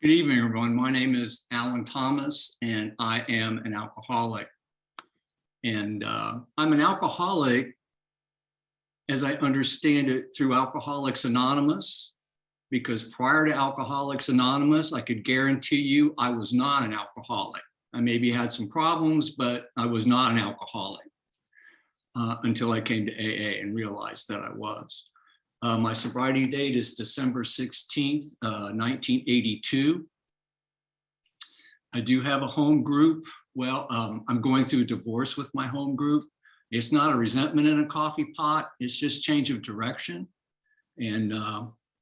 Good evening, everyone. My name is Alan Thomas, and I am an alcoholic. And I'm an alcoholic, as I understand it, through Alcoholics Anonymous, because prior to Alcoholics Anonymous, I could guarantee you I was not an alcoholic. I maybe had some problems, but I was not an alcoholic until I came to AA and realized that I was. My sobriety date is December 16th, 1982. I do have a home group. Well, I'm going through a divorce with my home group. It's not a resentment in a coffee pot. It's just change of direction. And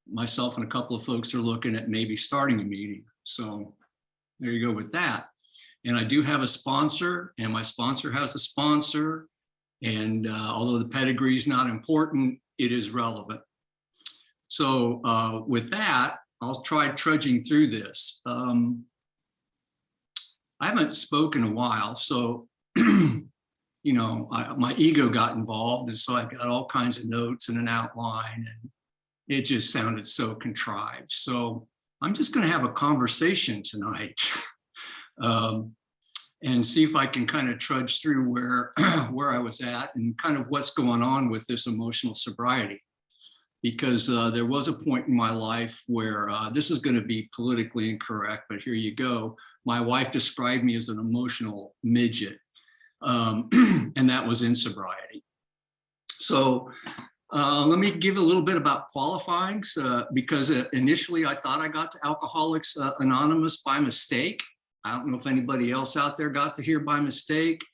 myself and a couple of folks are looking at maybe starting a meeting. So there you go with that. And I do have a sponsor, and my sponsor has a sponsor. And although the pedigree is not important, it is relevant. So with that, I'll try trudging through this. I haven't spoken in a while, so my ego got involved, and so I got all kinds of notes and an outline, and it just sounded so contrived. So I'm just going to have a conversation tonight and see if I can kind of trudge through where I was at and kind of what's going on with this emotional sobriety. Because there was a point in my life where this is going to be politically incorrect, but here you go. My wife described me as an emotional midget, and that was in sobriety. So let me give a little bit about qualifying, because initially I thought I got to Alcoholics Anonymous by mistake. I don't know if anybody else out there got to here by mistake,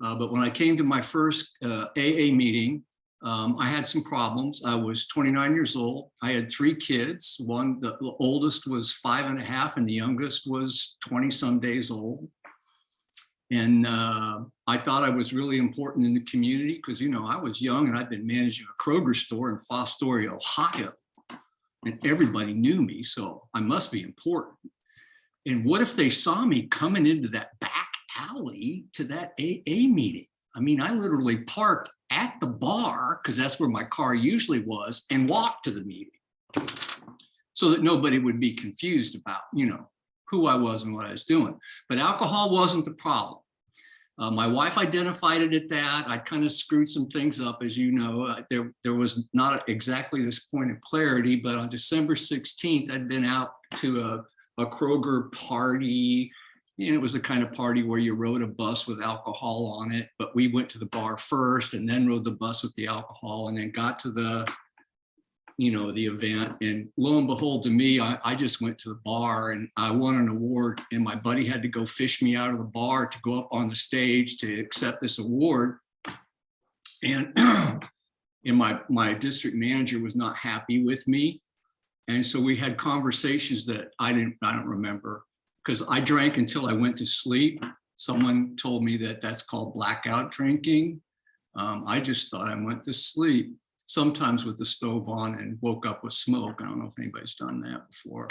but when I came to my first AA meeting, I had some problems. I was 29 years old. I had 3 kids. The oldest was 5.5, and the youngest was 20 some days old. And I thought I was really important in the community because, I was young and I'd been managing a Kroger store in Fostoria, Ohio, and everybody knew me. So I must be important. And what if they saw me coming into that back alley to that AA meeting? I mean, I literally parked at the bar, because that's where my car usually was, and walked to the meeting so that nobody would be confused about, who I was and what I was doing. But alcohol wasn't the problem. My wife identified it at that. I kind of screwed some things up, as you know. There was not exactly this point of clarity, but on December 16th, I'd been out to a Kroger party. And it was the kind of party where you rode a bus with alcohol on it, but we went to the bar first and then rode the bus with the alcohol and then got to the event. And lo and behold, to me, I just went to the bar and I won an award, and my buddy had to go fish me out of the bar to go up on the stage to accept this award. And, my district manager was not happy with me. And so we had conversations that I don't remember, because I drank until I went to sleep. Someone told me that that's called blackout drinking. I just thought I went to sleep, sometimes with the stove on, and woke up with smoke. I don't know if anybody's done that before.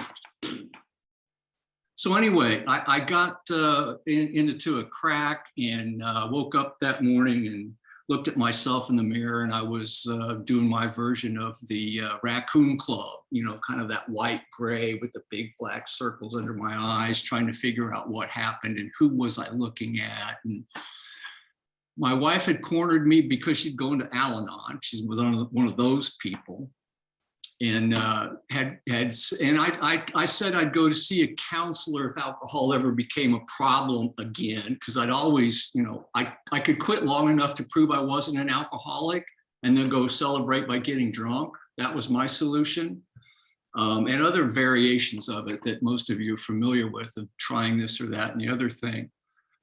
So anyway, I got into a crack and woke up that morning and looked at myself in the mirror, and I was doing my version of the Raccoon Club, kind of that white gray with the big black circles under my eyes, trying to figure out what happened and who was I looking at. And my wife had cornered me because she'd gone to Al-Anon. She's one of those people. And I said I'd go to see a counselor if alcohol ever became a problem again, because I'd always, I could quit long enough to prove I wasn't an alcoholic and then go celebrate by getting drunk. That was my solution. And other variations of it that most of you are familiar with, of trying this or that and the other thing.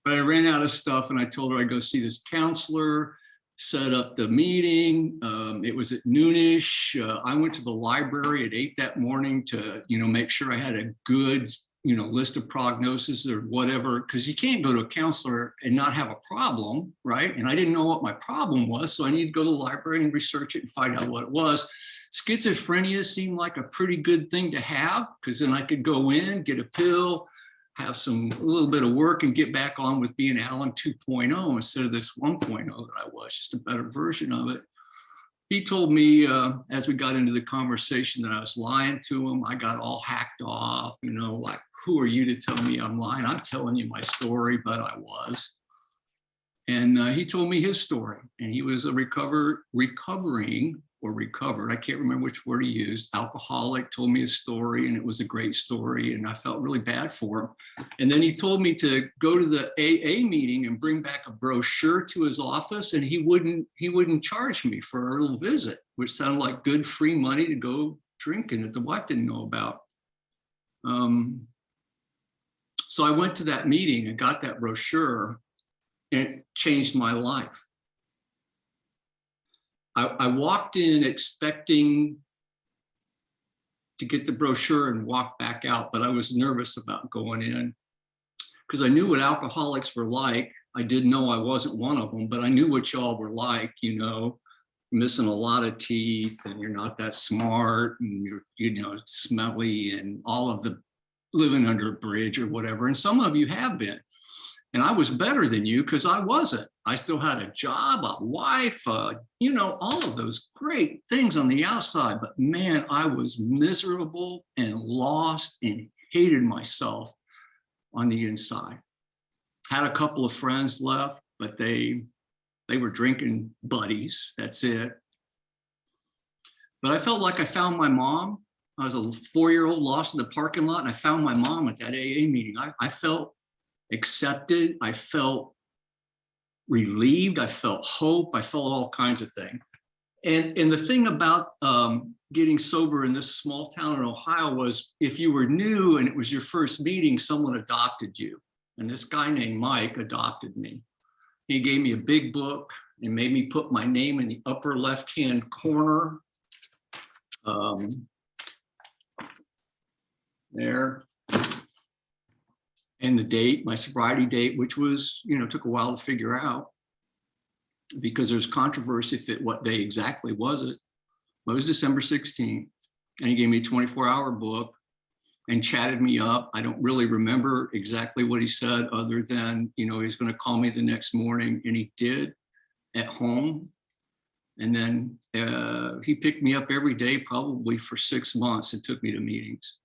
But I ran out of stuff and I told her I'd go see this counselor, set up the meeting. It was at noonish. I went to the library at 8 that morning to, make sure I had a good, list of prognosis or whatever, because you can't go to a counselor and not have a problem, right? And I didn't know what my problem was, so I needed to go to the library and research it and find out what it was. Schizophrenia seemed like a pretty good thing to have, because then I could go in, get a pill, have a little bit of work, and get back on with being Alan 2.0 instead of this 1.0 that I was, just a better version of it. he told me as we got into the conversation that I was lying to him. I got all hacked off, you know, like, who are you to tell me I'm lying? I'm telling you my story, but I was. And he told me his story, and he was a recovered, I can't remember which word he used, alcoholic, told me his story, and it was a great story, and I felt really bad for him. And then he told me to go to the AA meeting and bring back a brochure to his office, and he wouldn't charge me for a little visit, which sounded like good free money to go drinking that the wife didn't know about. So I went to that meeting and got that brochure, and it changed my life. I walked in expecting to get the brochure and walk back out, but I was nervous about going in because I knew what alcoholics were like. I didn't know I wasn't one of them, but I knew what y'all were like, you know, missing a lot of teeth, and you're not that smart, and you're, you know, smelly, and all of the living under a bridge or whatever. And some of you have been. And I was better than you because I wasn't. I still had a job, a wife, you know, all of those great things on the outside. But man, I was miserable and lost and hated myself on the inside. Had a couple of friends left, but they were drinking buddies. That's it. But I felt like I found my mom. I was a 4-year-old lost in the parking lot, and I found my mom at that AA meeting. I felt accepted. I felt relieved. I felt hope. I felt all kinds of things. And the thing about getting sober in this small town in Ohio was if you were new and it was your first meeting, someone adopted you. And this guy named Mike adopted me. He gave me a big book and made me put my name in the upper left-hand corner. There. And the date, my sobriety date, which was, you know, took a while to figure out because there's controversy what day exactly was it. But it was December 16th. And he gave me a 24-hour book and chatted me up. I don't really remember exactly what he said other than, you know, he's going to call me the next morning, and he did at home. And then he picked me up every day, probably for 6 months, and took me to meetings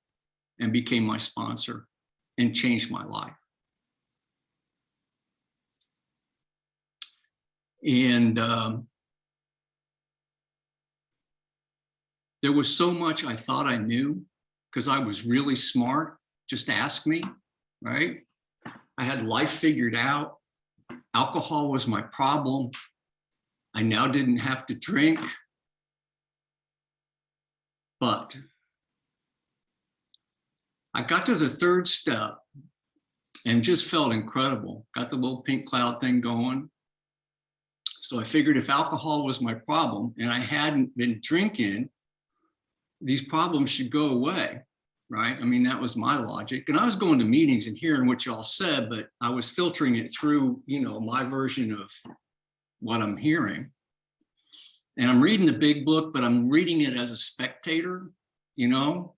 and became my sponsor and changed my life. And there was so much I thought I knew because I was really smart. Just ask me, right? I had life figured out. Alcohol was my problem. I now didn't have to drink. But I got to the third step and just felt incredible. Got the little pink cloud thing going. So I figured if alcohol was my problem and I hadn't been drinking, these problems should go away, right? I mean, that was my logic. And I was going to meetings and hearing what y'all said, but I was filtering it through, you know, my version of what I'm hearing. And I'm reading the big book, but I'm reading it as a spectator, you know?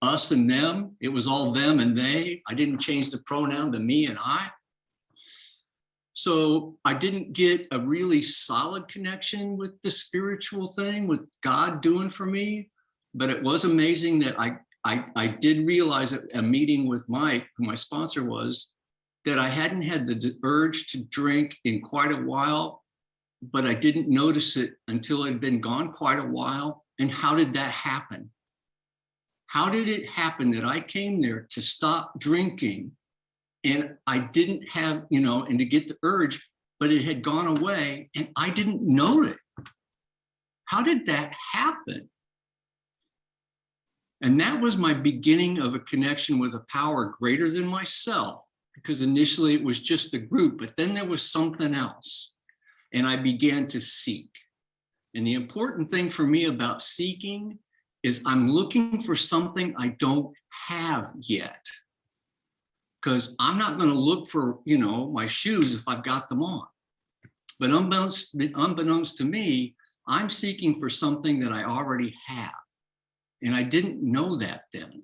Us and them, it was all them and they. I didn't change the pronoun to me and I. So I didn't get a really solid connection with the spiritual thing, with God doing for me. But it was amazing that I did realize at a meeting with Mike, who my sponsor was, that I hadn't had the urge to drink in quite a while, but I didn't notice it until it had been gone quite a while. And how did that happen? How did it happen that I came there to stop drinking and I didn't have, you know, and to get the urge, but it had gone away and I didn't know it? How did that happen? And that was my beginning of a connection with a power greater than myself, because initially it was just the group, but then there was something else. And I began to seek. And the important thing for me about seeking is I'm looking for something I don't have yet. Because I'm not going to look for, you know, my shoes if I've got them on. But unbeknownst to me, I'm seeking for something that I already have. And I didn't know that then.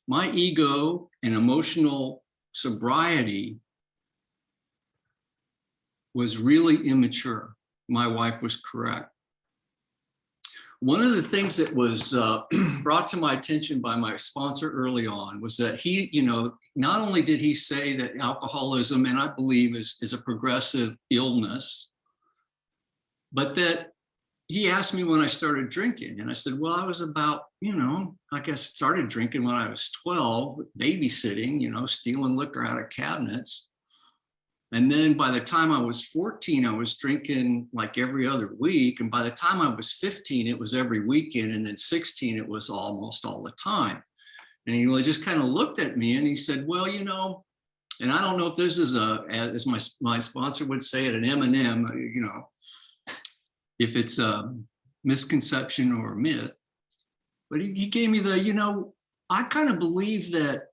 My ego and emotional sobriety was really immature. My wife was correct. One of the things that was brought to my attention by my sponsor early on was that he, not only did he say that alcoholism, and I believe is a progressive illness, but that he asked me when I started drinking. And I said, well, I was about, I guess started drinking when I was 12, babysitting, stealing liquor out of cabinets. And then by the time I was 14, I was drinking like every other week. And by the time I was 15, it was every weekend. And then 16, it was almost all the time. And he just kind of looked at me and he said, well, and I don't know if this is as my sponsor would say it, an M&M, if it's a misconception or a myth. But he gave me I kind of believe that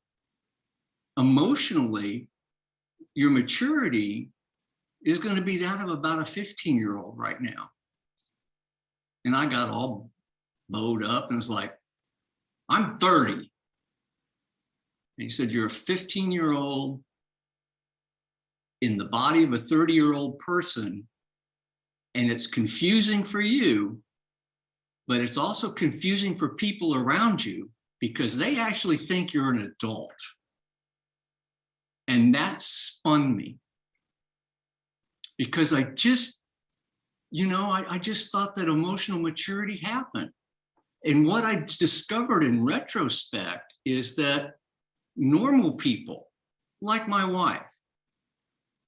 emotionally, your maturity is going to be that of about a 15-year-old right now. And I got all bowed up and was like, I'm 30. And he said, you're a 15-year-old in the body of a 30-year-old person. And it's confusing for you, but it's also confusing for people around you because they actually think you're an adult. And that spun me because I just thought that emotional maturity happened. And what I discovered in retrospect is that normal people, like my wife,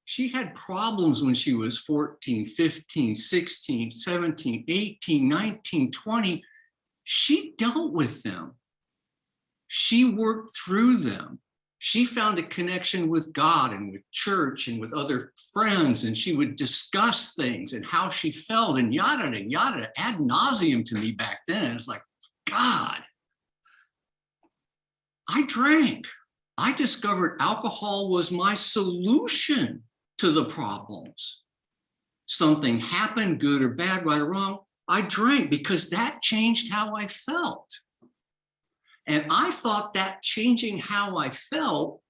she had problems when she was 14, 15, 16, 17, 18, 19, 20. She dealt with them. She worked through them. She found a connection with God and with church and with other friends, and she would discuss things and how she felt and yada and yada ad nauseum to me back then. It's like, God, I drank. I discovered alcohol was my solution to the problems. Something happened, good or bad, right or wrong, I drank because that changed how I felt. And I thought that changing how I felt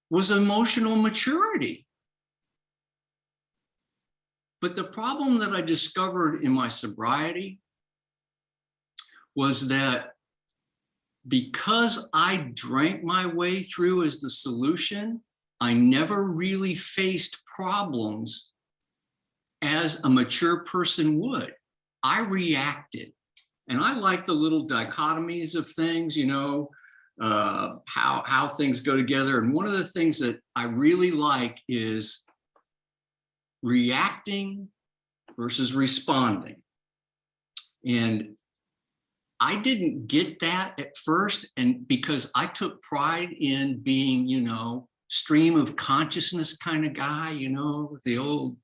was emotional maturity. But the problem that I discovered in my sobriety was that because I drank my way through as the solution, I never really faced problems as a mature person would. I reacted. And I like the little dichotomies of things, how things go together. And one of the things that I really like is reacting versus responding. And I didn't get that at first. And because I took pride in being, stream of consciousness kind of guy, with the old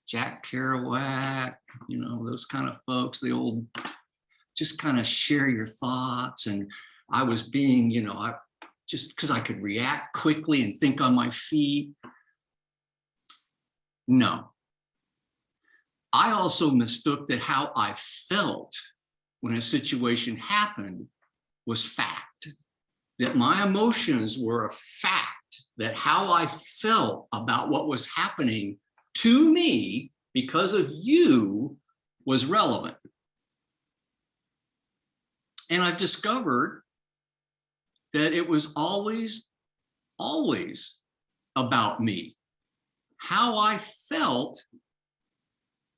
Jack Kerouac, those kind of folks, the old just kind of share your thoughts. And I was being, I just because I could react quickly and think on my feet. No. I also mistook that how I felt when a situation happened was fact, that my emotions were a fact, that how I felt about what was happening to me because of you was relevant. And I've discovered that it was always about me. How I felt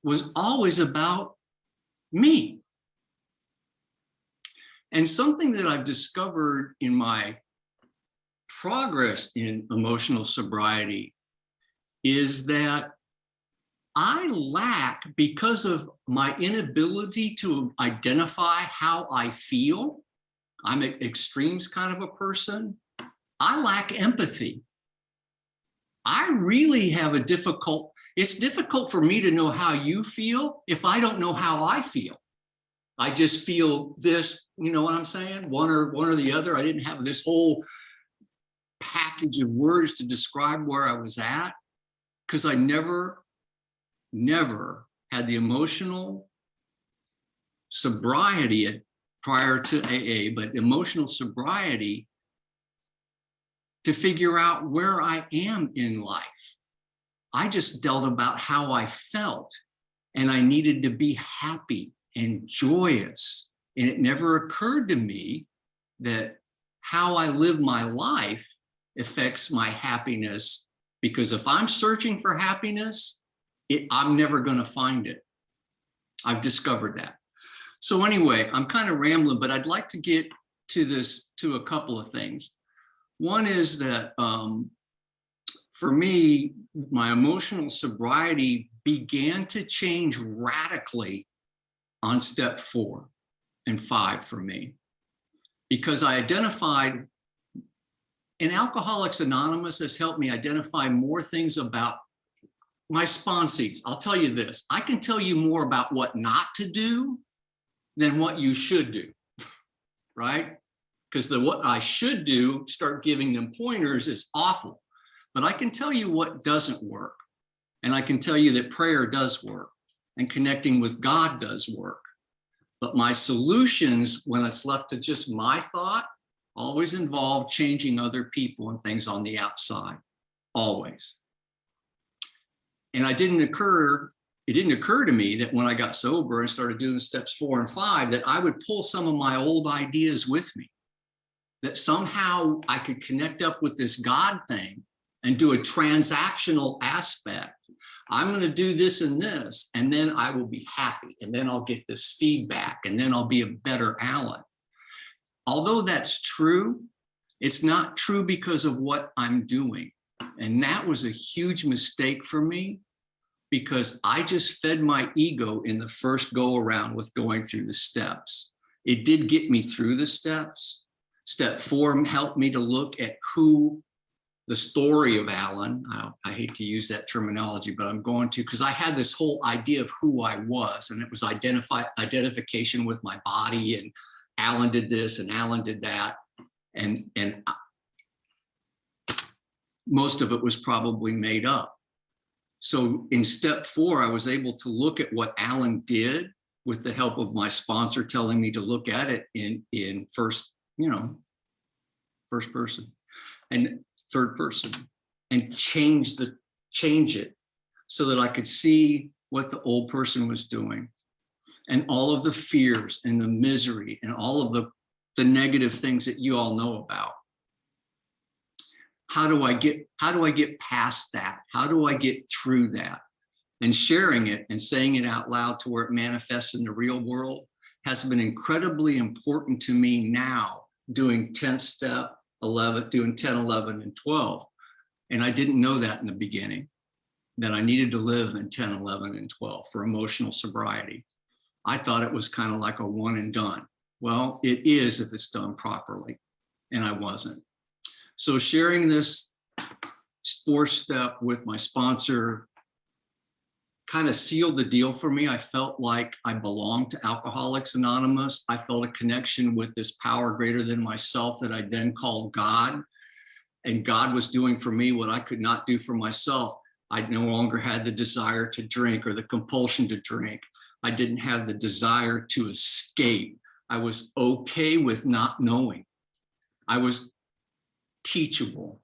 was always about me. And something that I've discovered in my progress in emotional sobriety is that I lack, because of my inability to identify how I feel, I'm an extremes kind of a person, I lack empathy. I really have it's difficult for me to know how you feel if I don't know how I feel. I just feel this, you know what I'm saying? One or the other. I didn't have this whole package of words to describe where I was at because I never had the emotional sobriety prior to AA, but emotional sobriety to figure out where I am in life. I just dealt about how I felt, and I needed to be happy and joyous. And it never occurred to me that how I live my life affects my happiness, because if I'm searching for happiness, I'm never going to find it. I've discovered that. So anyway, I'm kind of rambling, but I'd like to get to a couple of things. One is that for me, my emotional sobriety began to change radically on step 4 and 5 for me, because I identified, and Alcoholics Anonymous has helped me identify more things about my sponsees. I'll tell you this, I can tell you more about what not to do than what you should do, right? Because what I should do, start giving them pointers, is awful. But I can tell you what doesn't work. And I can tell you that prayer does work and connecting with God does work. But my solutions, when it's left to just my thought, always involve changing other people and things on the outside, always. And it didn't occur to me that when I got sober and started doing steps 4 and 5, that I would pull some of my old ideas with me, that somehow I could connect up with this God thing and do a transactional aspect. I'm going to do this and this, and then I will be happy, and then I'll get this feedback, and then I'll be a better Alan. Although that's true, it's not true because of what I'm doing. And that was a huge mistake for me, because I just fed my ego in the first go around with going through the steps. It did get me through the steps. Step 4 helped me to look at the story of Alan. I hate to use that terminology, but I'm going to, because I had this whole idea of who I was, and it was identification with my body, and Alan did this and Alan did that. And most of it was probably made up. So in step 4, I was able to look at what Alan did with the help of my sponsor telling me to look at it in first person and third person, and change it so that I could see what the old person was doing, and all of the fears and the misery and all of the negative things that you all know about. How do I get past that? How do I get through that? And sharing it and saying it out loud to where it manifests in the real world has been incredibly important to me now, doing 10th step, 11, doing 10, 11, and 12. And I didn't know that in the beginning, that I needed to live in 10, 11, and 12 for emotional sobriety. I thought it was kind of like a one and done. Well, it is if it's done properly, and I wasn't. So sharing this 4th step with my sponsor kind of sealed the deal for me. I felt like I belonged to Alcoholics Anonymous. I felt a connection with this power greater than myself that I then called God. And God was doing for me what I could not do for myself. I no longer had the desire to drink or the compulsion to drink. I didn't have the desire to escape. I was okay with not knowing. I was teachable.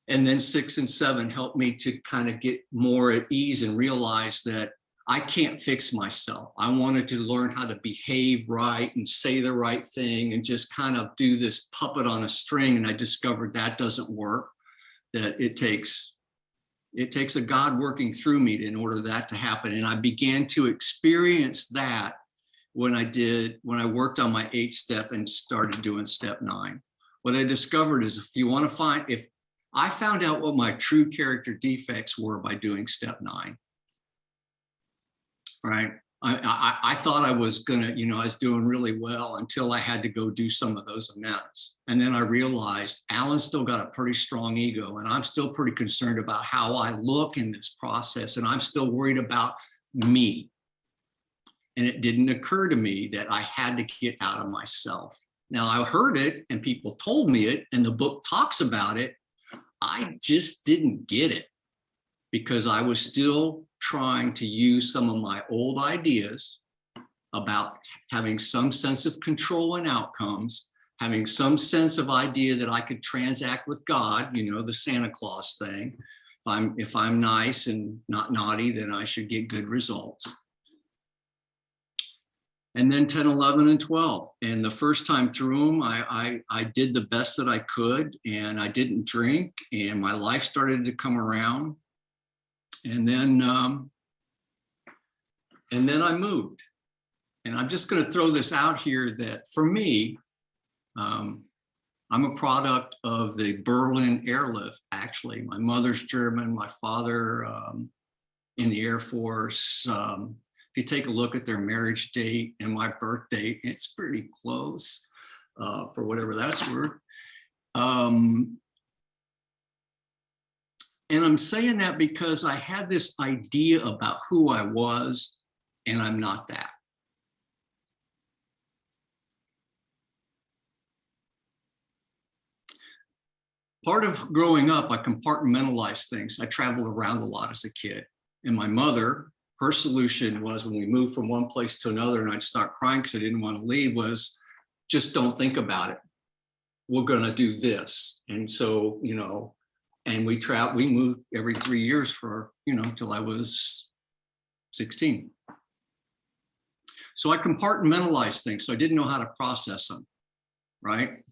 And then 6 and 7 helped me to kind of get more at ease and realize that I can't fix myself. I wanted to learn how to behave right and say the right thing and just kind of do this puppet on a string. And I discovered that doesn't work, that it takes a God working through me in order for that to happen. And I began to experience that when I worked on my 8th step and started doing step 9. What I discovered is if I found out what my true character defects were by doing step 9, right? I thought I was gonna, I was doing really well until I had to go do some of those amends. And then I realized Alan's still got a pretty strong ego, and I'm still pretty concerned about how I look in this process, and I'm still worried about me. And it didn't occur to me that I had to get out of myself. Now, I heard it and people told me it, and the book talks about it. I just didn't get it because I was still trying to use some of my old ideas about having some sense of control and outcomes, having some sense of idea that I could transact with God, the Santa Claus thing. If I'm nice and not naughty, then I should get good results. And then 10, 11, and 12. And the first time through them, I did the best that I could, and I didn't drink, and my life started to come around. And then I moved. And I'm just going to throw this out here that for me, I'm a product of the Berlin airlift, actually. My mother's German, my father in the Air Force. If you take a look at their marriage date and my birth date, it's pretty close, for whatever that's worth. And I'm saying that because I had this idea about who I was, and I'm not that. Part of growing up, I compartmentalized things. I traveled around a lot as a kid. And my mother, her solution was, when we moved from one place to another and I'd start crying because I didn't want to leave, was just don't think about it. We're going to do this. And so, you know, and we moved every 3 years for, you know, till I was 16. So I compartmentalized things. So I didn't know how to process them, right?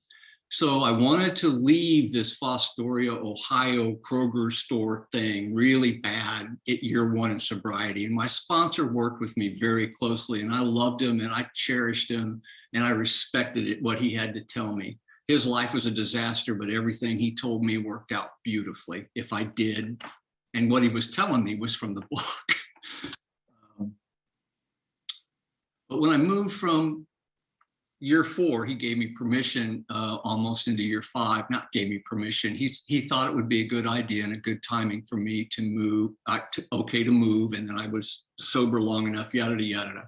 So I wanted to leave this Fostoria, Ohio Kroger store thing really bad at year one in sobriety. And my sponsor worked with me very closely, and I loved him and I cherished him and I respected it, what he had to tell me. His life was a disaster, but everything he told me worked out beautifully if I did. And what he was telling me was from the book. But when I moved from year 4, he gave me permission almost into year 5, not gave me permission. He thought it would be a good idea and a good timing for me to move, okay to move. And then I was sober long enough, yada, yada.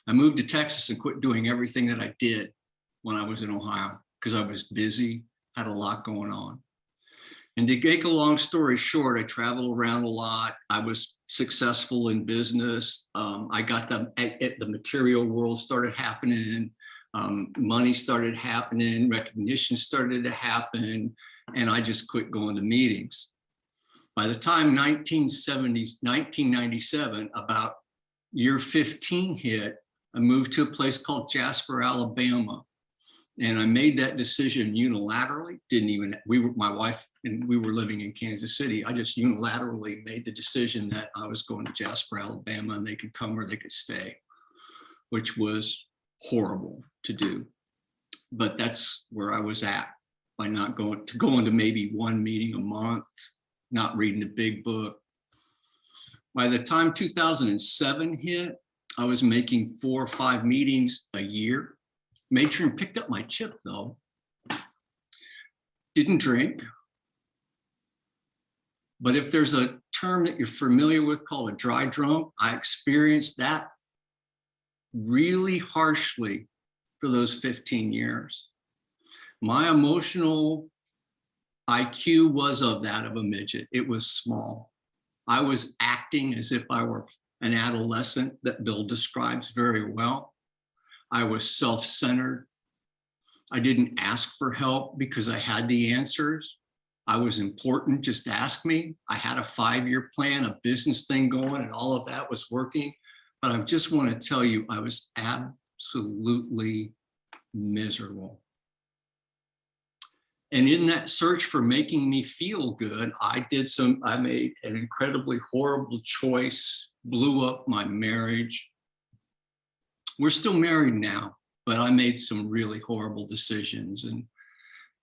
I moved to Texas and quit doing everything that I did when I was in Ohio because I was busy, had a lot going on. And to make a long story short, I traveled around a lot. I was successful in business. I got the material world started happening. Money started happening, recognition started to happen, and I just quit going to meetings. By the time 1997, about year 15 hit, I moved to a place called Jasper, Alabama. And I made that decision unilaterally. My wife and we were living in Kansas City. I just unilaterally made the decision that I was going to Jasper, Alabama, and they could come or they could stay, which was horrible to do. But that's where I was at, by not going to maybe one meeting a month, not reading the big book. By the time 2007 hit, I was making 4 or 5 meetings a year. Made sure and picked up my chip though. Didn't drink. But if there's a term that you're familiar with called a dry drunk, I experienced that really harshly for those 15 years. My emotional IQ was of that of a midget. It was small. I was acting as if I were an adolescent that Bill describes very well. I was self-centered. I didn't ask for help because I had the answers. I was important, just ask me. I had a 5-year plan, a business thing going, and all of that was working. But I just want to tell you, I was absolutely miserable. And in that search for making me feel good, I made an incredibly horrible choice, blew up my marriage. We're still married now, but I made some really horrible decisions and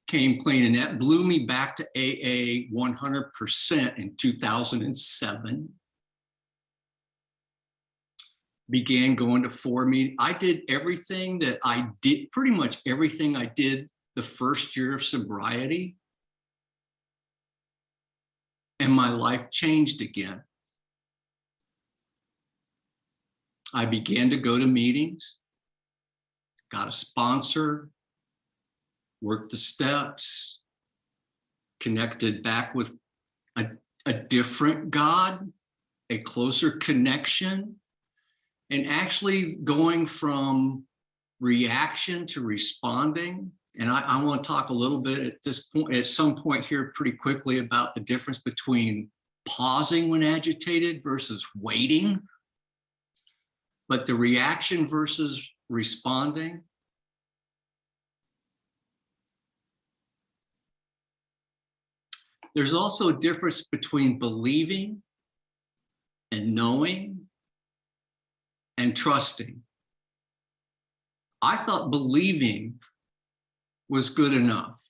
came clean. And that blew me back to AA 100% in 2007. Began going to 4 meetings. I did everything that I did, pretty much everything I did the first year of sobriety. And my life changed again. I began to go to meetings, got a sponsor, worked the steps, connected back with a different God, a closer connection, and actually going from reaction to responding. And I want to talk a little bit at some point here pretty quickly about the difference between pausing when agitated versus waiting. But the reaction versus responding. There's also a difference between believing and knowing and trusting. I thought believing was good enough.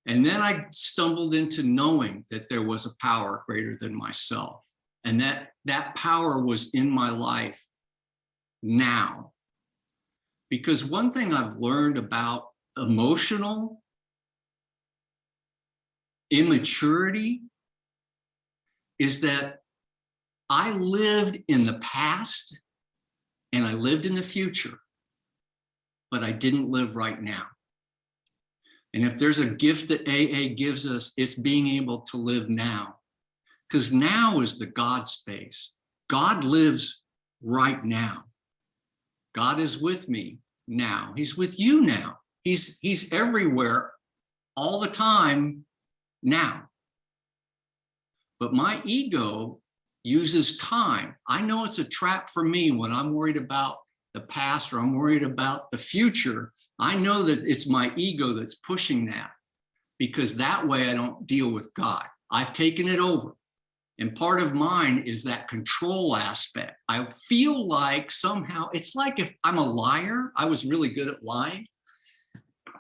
And then I stumbled into knowing that there was a power greater than myself, and that power was in my life now. Because one thing I've learned about emotional immaturity is that I lived in the past and I lived in the future, but I didn't live right now. And if there's a gift that AA gives us, it's being able to live now, because now is the God space. God lives right now. God is with me now. He's with you now. He's everywhere all the time now. But my ego uses time. I know it's a trap for me when I'm worried about the past or I'm worried about the future. I know that it's my ego that's pushing that, because that way I don't deal with God. I've taken it over. And part of mine is that control aspect. I feel like somehow, it's like if I'm a liar, I was really good at lying.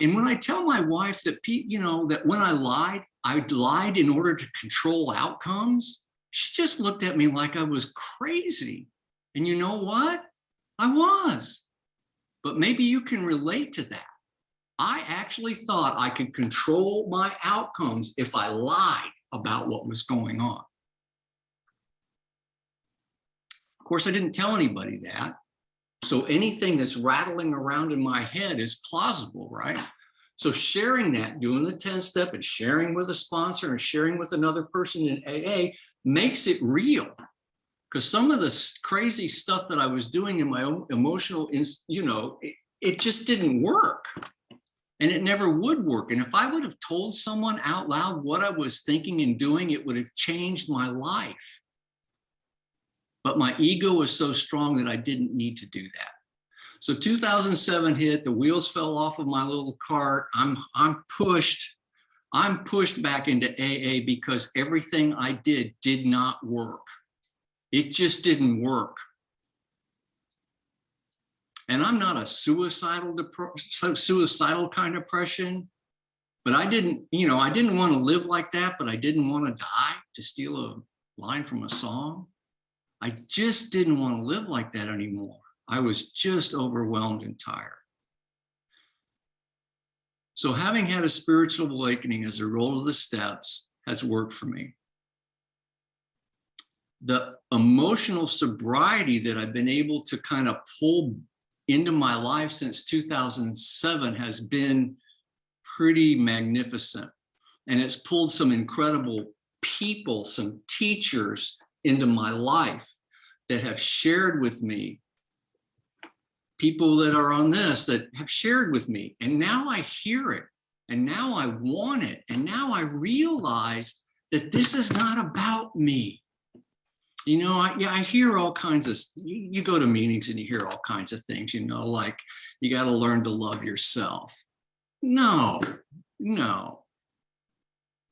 And when I tell my wife that, that when I lied in order to control outcomes, she just looked at me like I was crazy. And you know what? I was. But maybe you can relate to that. I actually thought I could control my outcomes if I lied about what was going on. Of course, I didn't tell anybody that. So anything that's rattling around in my head is plausible, right? So sharing that, doing the 10-step and sharing with a sponsor and sharing with another person in AA makes it real. Because some of the crazy stuff that I was doing in my own emotional, it just didn't work. And it never would work. And if I would have told someone out loud what I was thinking and doing, it would have changed my life. But my ego was so strong that I didn't need to do that. So 2007 hit, the wheels fell off of my little cart. I'm pushed back into AA because everything I did not work. It just didn't work. And I'm not a suicidal kind of depression, but I didn't want to live like that, but I didn't want to die, to steal a line from a song. I just didn't want to live like that anymore. I was just overwhelmed and tired. So having had a spiritual awakening as a result of the steps has worked for me. The emotional sobriety that I've been able to kind of pull into my life since 2007 has been pretty magnificent. And it's pulled some incredible people, some teachers into my life that have shared with me, people that are on this that have shared with me. And now I hear it, and now I want it. And now I realize that this is not about me. I hear all kinds of, you go to meetings and you hear all kinds of things, like you got to learn to love yourself. No.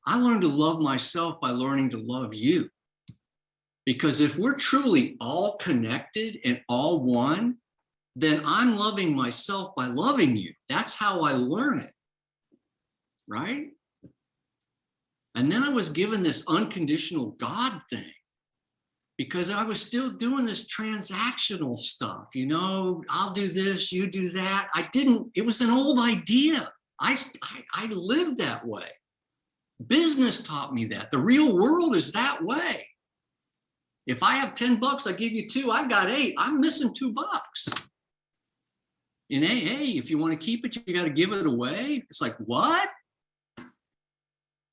I learned to love myself by learning to love you. Because if we're truly all connected and all one, then I'm loving myself by loving you. That's how I learn it, right? And then I was given this unconditional God thing, because I was still doing this transactional stuff. I'll do this, you do that. It was an old idea. I lived that way. Business taught me that. The real world is that way. If I have $10, I give you 2, I've got 8, I'm missing $2. In AA, if you want to keep it, you got to give it away. It's like, what?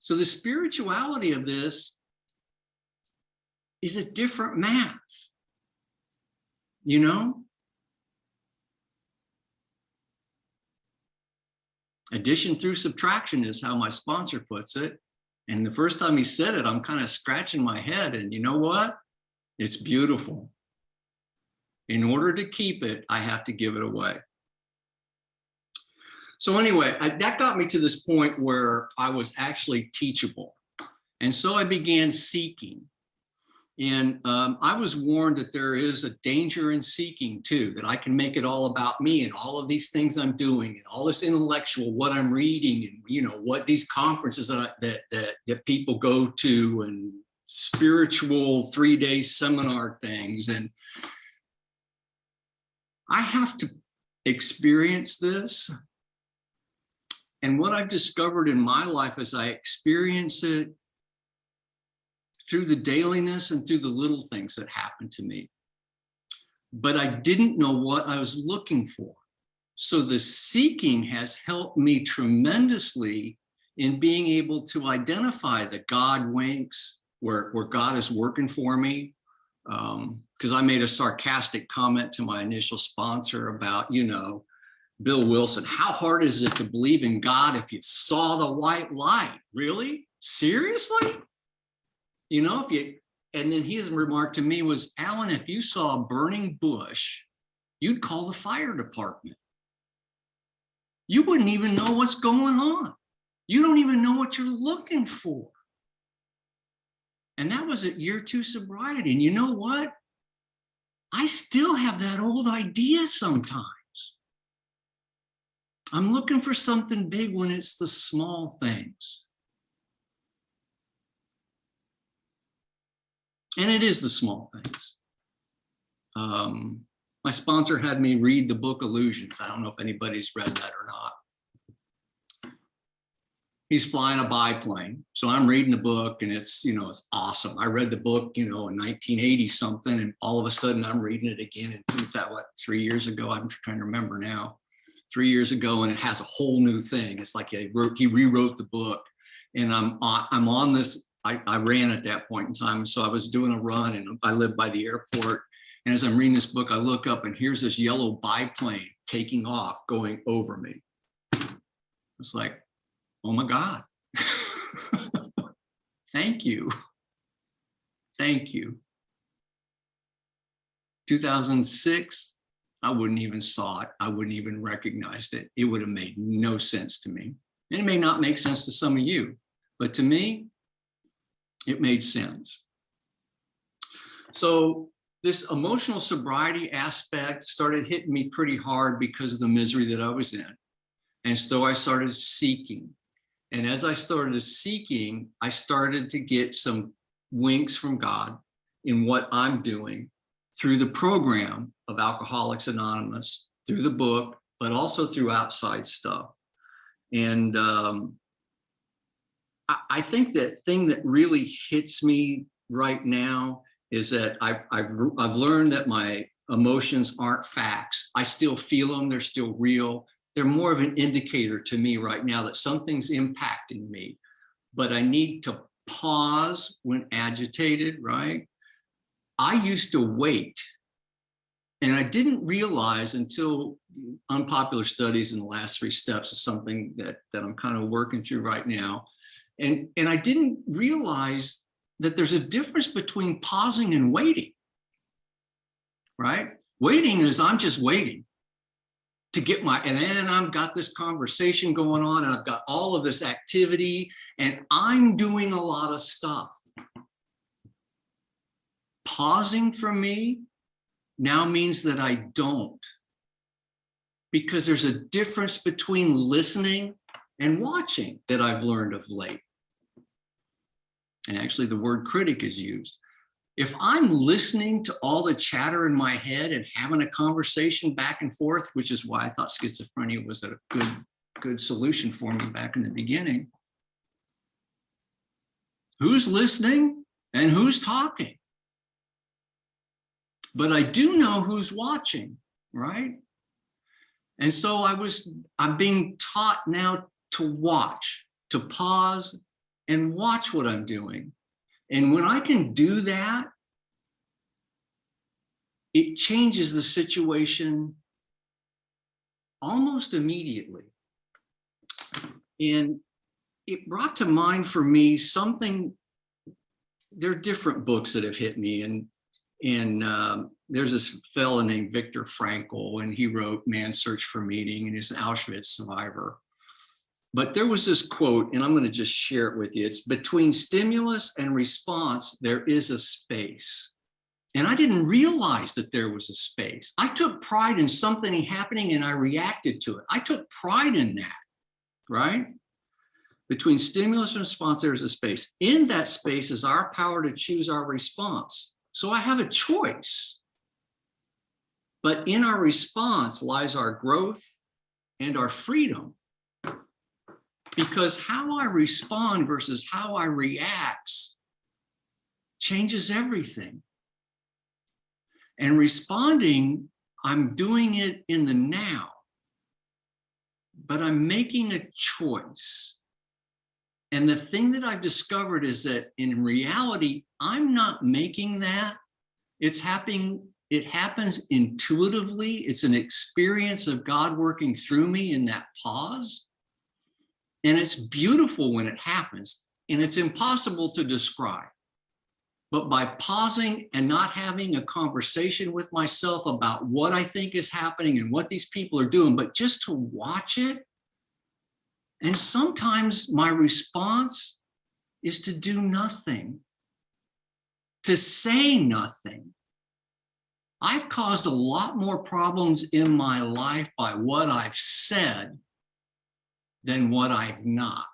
So the spirituality of this is a different math, Addition through subtraction is how my sponsor puts it. And the first time he said it, I'm kind of scratching my head. And you know what? It's beautiful. In order to keep it, I have to give it away. So anyway, that got me to this point where I was actually teachable. And so I began seeking. And I was warned that there is a danger in seeking too, that I can make it all about me and all of these things I'm doing and all this intellectual, what I'm reading and, you know, what these conferences that people go to and spiritual 3-day seminar things. And I have to experience this. And what I've discovered in my life as I experience it through the dailiness and through the little things that happen to me. But I didn't know what I was looking for. So the seeking has helped me tremendously in being able to identify the God winks, where God is working for me. Because I made a sarcastic comment to my initial sponsor about, you know, Bill Wilson, how hard is it to believe in God if you saw the white light? Really? Seriously? You know, and then his remark to me was, Alan, if you saw a burning bush, you'd call the fire department. You wouldn't even know what's going on. You don't even know what you're looking for. And that was at year 2 sobriety. And you know what? I still have that old idea sometimes. I'm looking for something big when it's the small things. And it is the small things. My sponsor had me read the book Illusions. I don't know if anybody's read that or not. He's flying a biplane. So I'm reading the book and it's, you know, it's awesome. I read the book, you know, in 1980 something, and all of a sudden I'm reading it again in 3 years ago. I'm trying to remember now. 3 years ago, and it has a whole new thing. It's like he rewrote the book, and I'm on this. I ran at that point in time, so I was doing a run, and I lived by the airport. And as I'm reading this book, I look up, and here's this yellow biplane taking off, going over me. It's like, oh my God. Thank you. Thank you. 2006, I wouldn't even saw it. I wouldn't even recognized it. It would have made no sense to me. And it may not make sense to some of you, but to me, it made sense. So this emotional sobriety aspect started hitting me pretty hard because of the misery that I was in. And so I started seeking. And as I started seeking, I started to get some winks from God in what I'm doing through the program of Alcoholics Anonymous, through the book, but also through outside stuff. And I think that thing that really hits me right now is that I've learned that my emotions aren't facts. I still feel them. They're still real. They're more of an indicator to me right now that something's impacting me. But I need to pause when agitated, right? I used to wait. And I didn't realize until unpopular studies in the last 3 steps is something that I'm kind of working through right now. And I didn't realize that there's a difference between pausing and waiting, right? Waiting is I'm just waiting to get and then I've got this conversation going on and I've got all of this activity and I'm doing a lot of stuff. Pausing for me now means that I don't, because there's a difference between listening and watching that I've learned of late. And actually the word critic is used. If I'm listening to all the chatter in my head and having a conversation back and forth, which is why I thought schizophrenia was a good solution for me back in the beginning, who's listening and who's talking? But I do know who's watching, right? And so I'm being taught now to watch, to pause and watch what I'm doing. And when I can do that, it changes the situation almost immediately. And it brought to mind for me something, there are different books that have hit me, and And there's this fellow named Viktor Frankl, and he wrote Man's Search for Meaning, and he's an Auschwitz survivor. But there was this quote, and I'm going to just share it with you. It's between stimulus and response, there is a space. And I didn't realize that there was a space. I took pride in something happening and I reacted to it. I took pride in that, right? Between stimulus and response, there's a space. In that space is our power to choose our response. So I have a choice. But in our response lies our growth and our freedom. Because how I respond versus how I react changes everything. And responding, I'm doing it in the now, but I'm making a choice. And the thing that I've discovered is that in reality, I'm not making that. It's happening. It happens intuitively. It's an experience of God working through me in that pause. And it's beautiful when it happens, and it's impossible to describe. But by pausing and not having a conversation with myself about what I think is happening and what these people are doing, but just to watch it. And sometimes my response is to do nothing, to say nothing. I've caused a lot more problems in my life by what I've said than what I've not.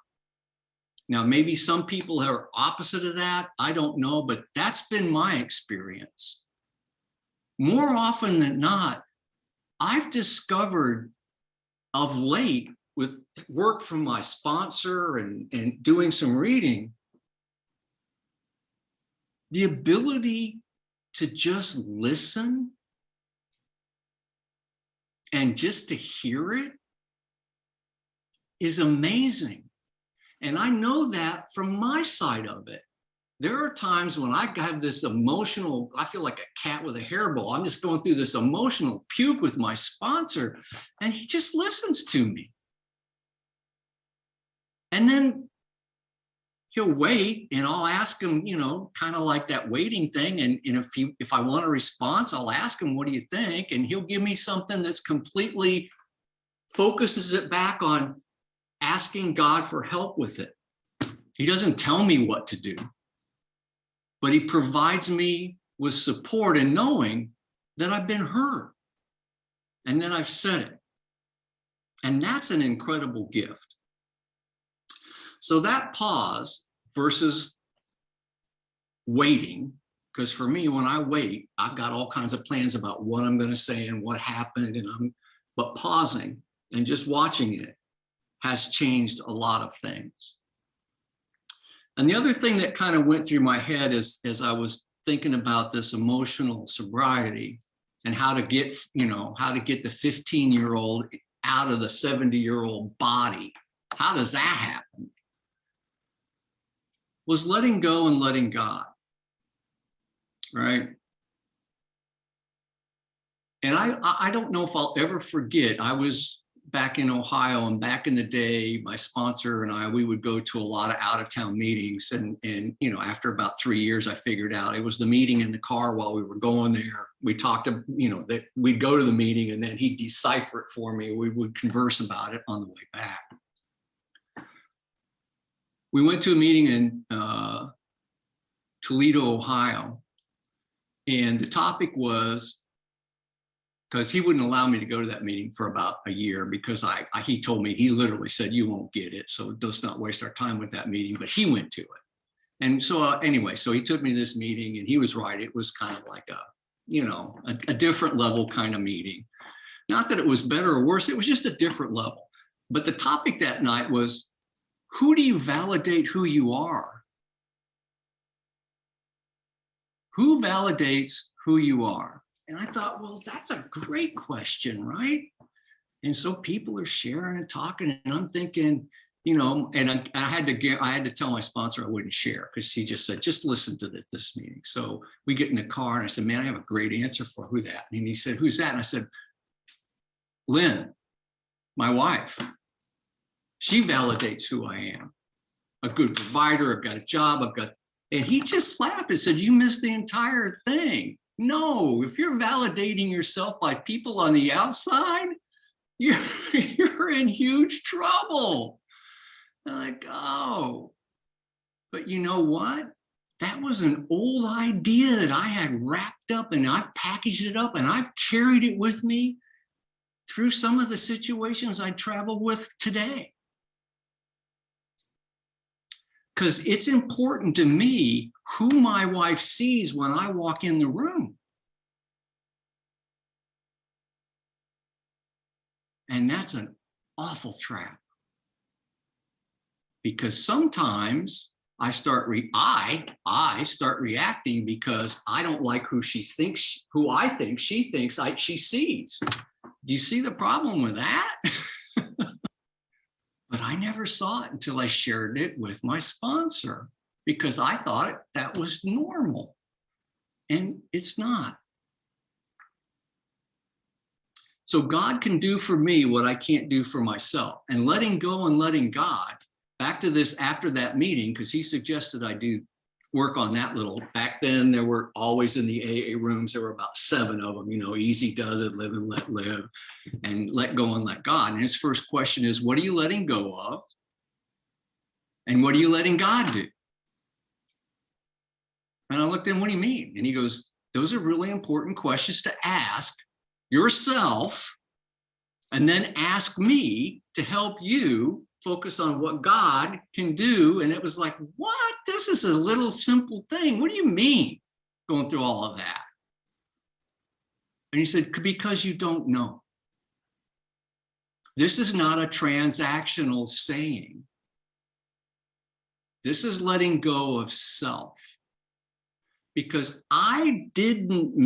Now, maybe some people are opposite of that. I don't know, but that's been my experience. More often than not, I've discovered of late with work from my sponsor and doing some reading, the ability to just listen and just to hear it is amazing. And I know that from my side of it. There are times when I have this emotional, I feel like a cat with a hairball. I'm just going through this emotional puke with my sponsor, and he just listens to me. And then he'll wait, and I'll ask him, kind of like that waiting thing. And if I want a response, I'll ask him, what do you think? And he'll give me something that's completely focuses it back on asking God for help with it. He doesn't tell me what to do, but he provides me with support and knowing that I've been heard and that I've said it. And that's an incredible gift. So that pause versus waiting, because for me, when I wait, I've got all kinds of plans about what I'm going to say and what happened, but pausing and just watching it has changed a lot of things. And the other thing that kind of went through my head as I was thinking about this emotional sobriety and how to get the 15-year-old out of the 70-year-old body, how does that happen? Was letting go and letting God, right? And I don't know if I'll ever forget, I was back in Ohio, and back in the day, my sponsor and we would go to a lot of out-of-town meetings. And after about 3 years, I figured out it was the meeting in the car while we were going there. We talked to, that we'd go to the meeting and then he'd decipher it for me. We would converse about it on the way back. We went to a meeting in Toledo, Ohio, and the topic was, because he wouldn't allow me to go to that meeting for about a year because he told me, he literally said, you won't get it, so let's not waste our time with that meeting, but he went to it. And so anyway, so he took me to this meeting, and he was right. It was kind of like a different level kind of meeting. Not that it was better or worse, it was just a different level. But the topic that night was, who do you validate who you are? Who validates who you are? And I thought, well, that's a great question, right? And so people are sharing and talking, and I'm thinking, and I had to tell my sponsor I wouldn't share, because she just said, just listen to this meeting. So we get in the car, and I said, man, I have a great answer for who that. And he said, who's that? And I said, Lynn, my wife. She validates who I am. A good provider, I've got a job, and he just laughed and said, you missed the entire thing. No, if you're validating yourself by people on the outside, you're in huge trouble. I'm like, oh, but you know what? That was an old idea that I had wrapped up, and I've packaged it up, and I've carried it with me through some of the situations I travel with today. Because it's important to me who my wife sees when I walk in the room. And that's an awful trap. Because sometimes I start reacting because I don't like who I think she thinks she sees. Do you see the problem with that? But I never saw it until I shared it with my sponsor, because I thought that was normal, and it's not. So God can do for me what I can't do for myself. And letting go and letting God, back to this after that meeting, because he suggested I do work on that little. Back then, there were always in the AA rooms, there were about 7 of them, easy does it, live and let live, and let go and let God. And his first question is, what are you letting go of? And what are you letting God do? And I looked at him, what do you mean? And he goes, those are really important questions to ask yourself, and then ask me to help you focus on what God can do. And it was like, what? This is a little simple thing. What do you mean going through all of that? And he said, because you don't know. This is not a transactional saying. This is letting go of self. Because I didn't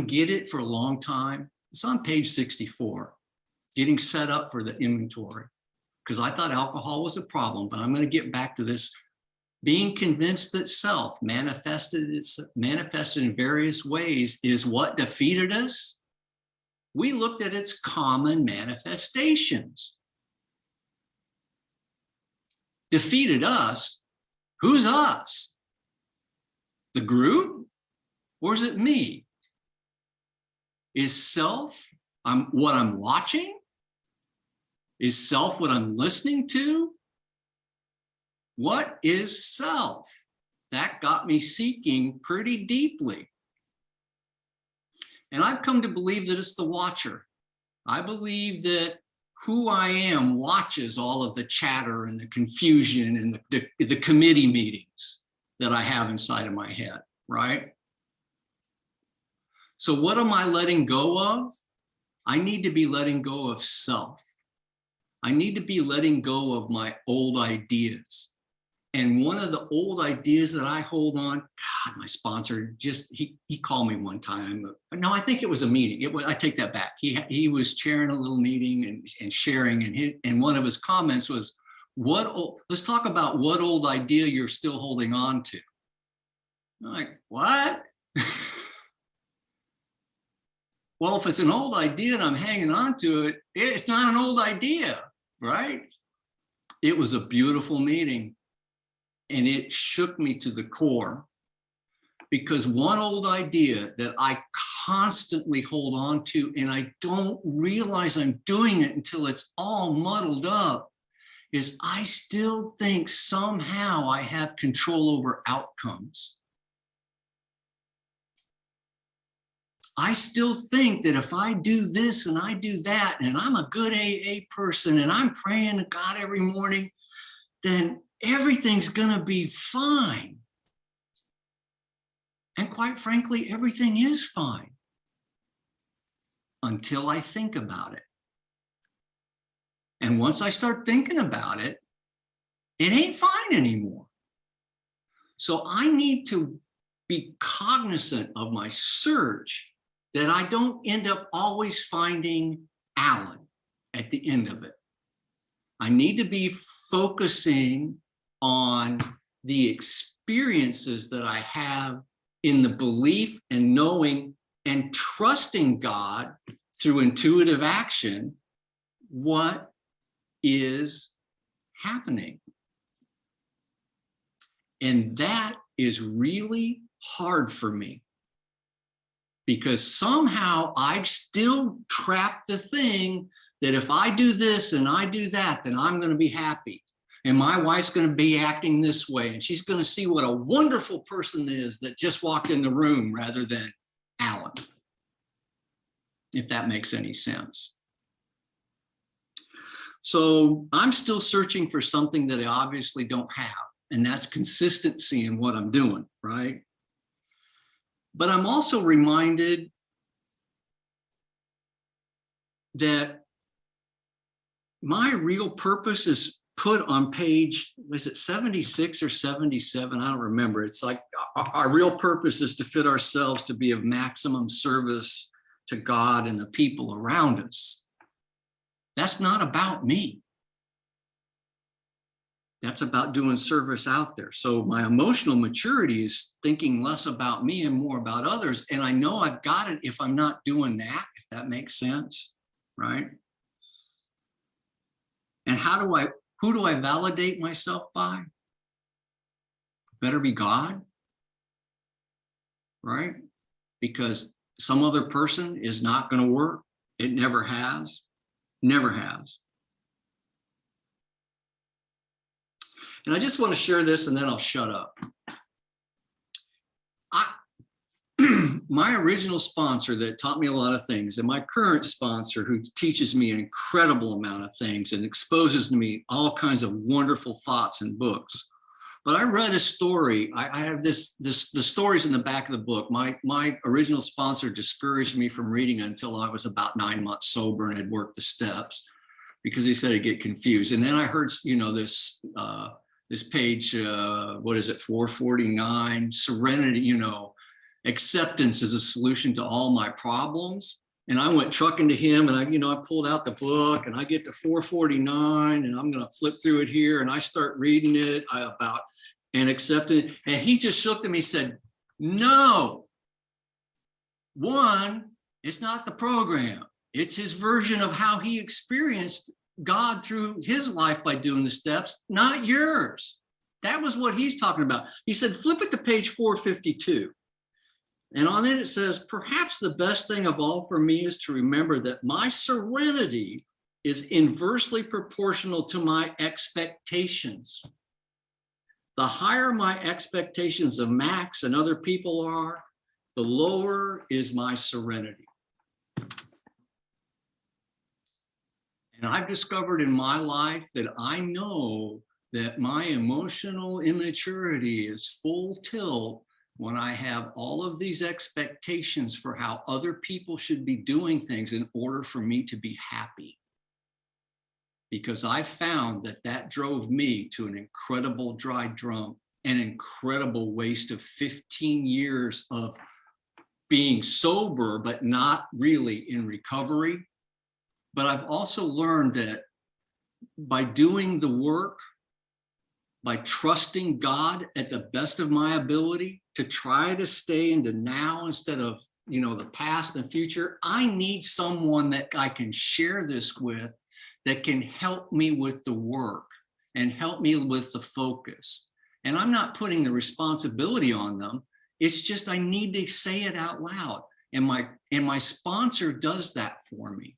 get it for a long time. It's on page 64. Getting set up for the inventory, because I thought alcohol was a problem, but I'm going to get back to this. Being convinced that self manifested in various ways is what defeated us. We looked at its common manifestations. Defeated us. Who's us? The group? Or is it me? Is self what I'm watching? Is self what I'm listening to? What is self? That got me seeking pretty deeply. And I've come to believe that it's the watcher. I believe that who I am watches all of the chatter and the confusion and the committee meetings that I have inside of my head, right? So what am I letting go of? I need to be letting go of self. I need to be letting go of my old ideas. And one of the old ideas that I hold on, God, my sponsor he called me one time. No, I think it was a meeting. I take that back. He was chairing a little meeting and sharing, and one of his comments was, let's talk about what old idea you're still holding on to. I'm like, what? Well, if it's an old idea and I'm hanging on to it, it's not an old idea, right? It was a beautiful meeting, and it shook me to the core, because one old idea that I constantly hold on to, and I don't realize I'm doing it until it's all muddled up, is I still think somehow I have control over outcomes. I still think that if I do this and I do that, and I'm a good AA person, and I'm praying to God every morning, then everything's going to be fine. And quite frankly, everything is fine until I think about it. And once I start thinking about it, it ain't fine anymore. So I need to be cognizant of my search, that I don't end up always finding Alan at the end of it. I need to be focusing on the experiences that I have in the belief and knowing and trusting God through intuitive action what is happening. And that is really hard for me, because somehow I still trap the thing that if I do this and I do that, then I'm going to be happy. And my wife's going to be acting this way. And she's going to see what a wonderful person is that just walked in the room rather than Alan, if that makes any sense. So I'm still searching for something that I obviously don't have. And that's consistency in what I'm doing, right? But I'm also reminded that my real purpose is put on page, was it 76 or 77? I don't remember. It's like our real purpose is to fit ourselves to be of maximum service to God and the people around us. That's not about me. That's about doing service out there. So my emotional maturity is thinking less about me and more about others. And I know I've got it if I'm not doing that, if that makes sense, right? And who do I validate myself by? Better be God, right? Because some other person is not going to work. It never has, never has. And I just want to share this and then I'll shut up. My original sponsor that taught me a lot of things, and my current sponsor who teaches me an incredible amount of things and exposes to me all kinds of wonderful thoughts and books. But I read a story. I have the stories in the back of the book. My original sponsor discouraged me from reading until I was about 9 months sober and had worked the steps, because he said I'd get confused. And then I heard, this page, what is it, 449, serenity, acceptance is a solution to all my problems. And I went trucking to him, and I pulled out the book, and I get to 449, and I'm going to flip through it here, and I start reading it about and accepted. And he just looked at me and said, no, one, it's not the program. It's his version of how he experienced God through his life by doing the steps, not yours. That was what he's talking about. He said, flip it to page 452. And on it, it says, perhaps the best thing of all for me is to remember that my serenity is inversely proportional to my expectations. The higher my expectations of Max and other people are, the lower is my serenity. And I've discovered in my life that I know that my emotional immaturity is full tilt when I have all of these expectations for how other people should be doing things in order for me to be happy. Because I found that drove me to an incredible dry drunk, an incredible waste of 15 years of being sober, but not really in recovery. But I've also learned that by doing the work, by trusting God at the best of my ability to try to stay into now instead of, the past and future, I need someone that I can share this with that can help me with the work and help me with the focus. And I'm not putting the responsibility on them. It's just I need to say it out loud. And my sponsor does that for me.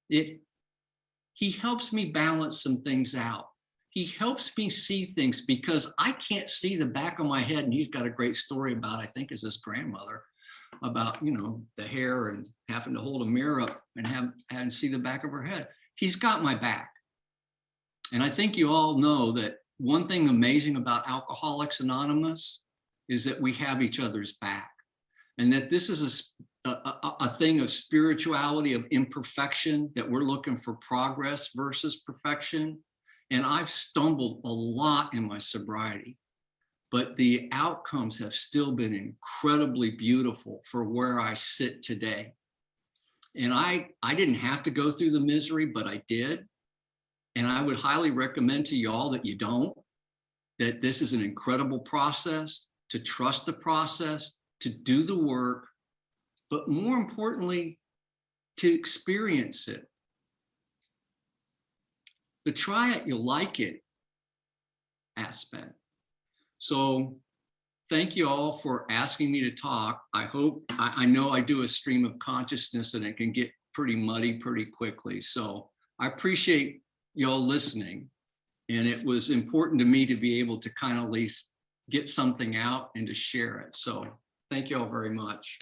He helps me balance some things out. He helps me see things because I can't see the back of my head. And he's got a great story about, I think it's his grandmother, about, the hair and having to hold a mirror up and see the back of her head. He's got my back. And I think you all know that one thing amazing about Alcoholics Anonymous is that we have each other's back, and that this is a thing of spirituality, of imperfection, that we're looking for progress versus perfection. And I've stumbled a lot in my sobriety, but the outcomes have still been incredibly beautiful for where I sit today. And I didn't have to go through the misery, but I did. And I would highly recommend to y'all that you don't, that this is an incredible process, to trust the process, to do the work, but more importantly, to experience it. The try it, you'll like it aspect. So thank you all for asking me to talk. I know I do a stream of consciousness and it can get pretty muddy pretty quickly. So I appreciate y'all listening. And it was important to me to be able to kind of at least get something out and to share it. So thank you all very much.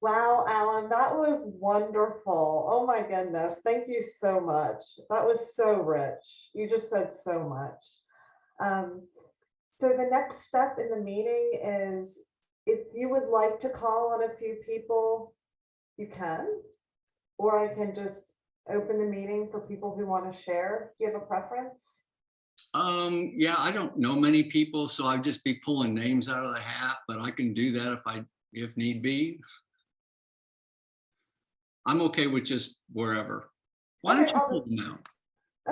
Wow, Alan, that was wonderful. Oh my goodness. Thank you so much. That was so rich. You just said so much. So the next step in the meeting is if you would like to call on a few people, you can, or I can just open the meeting for people who want to share. Do you have a preference? Yeah, I don't know many people, so I'd just be pulling names out of the hat, but I can do that if need be. I'm okay with just wherever. Why don't you pull them out?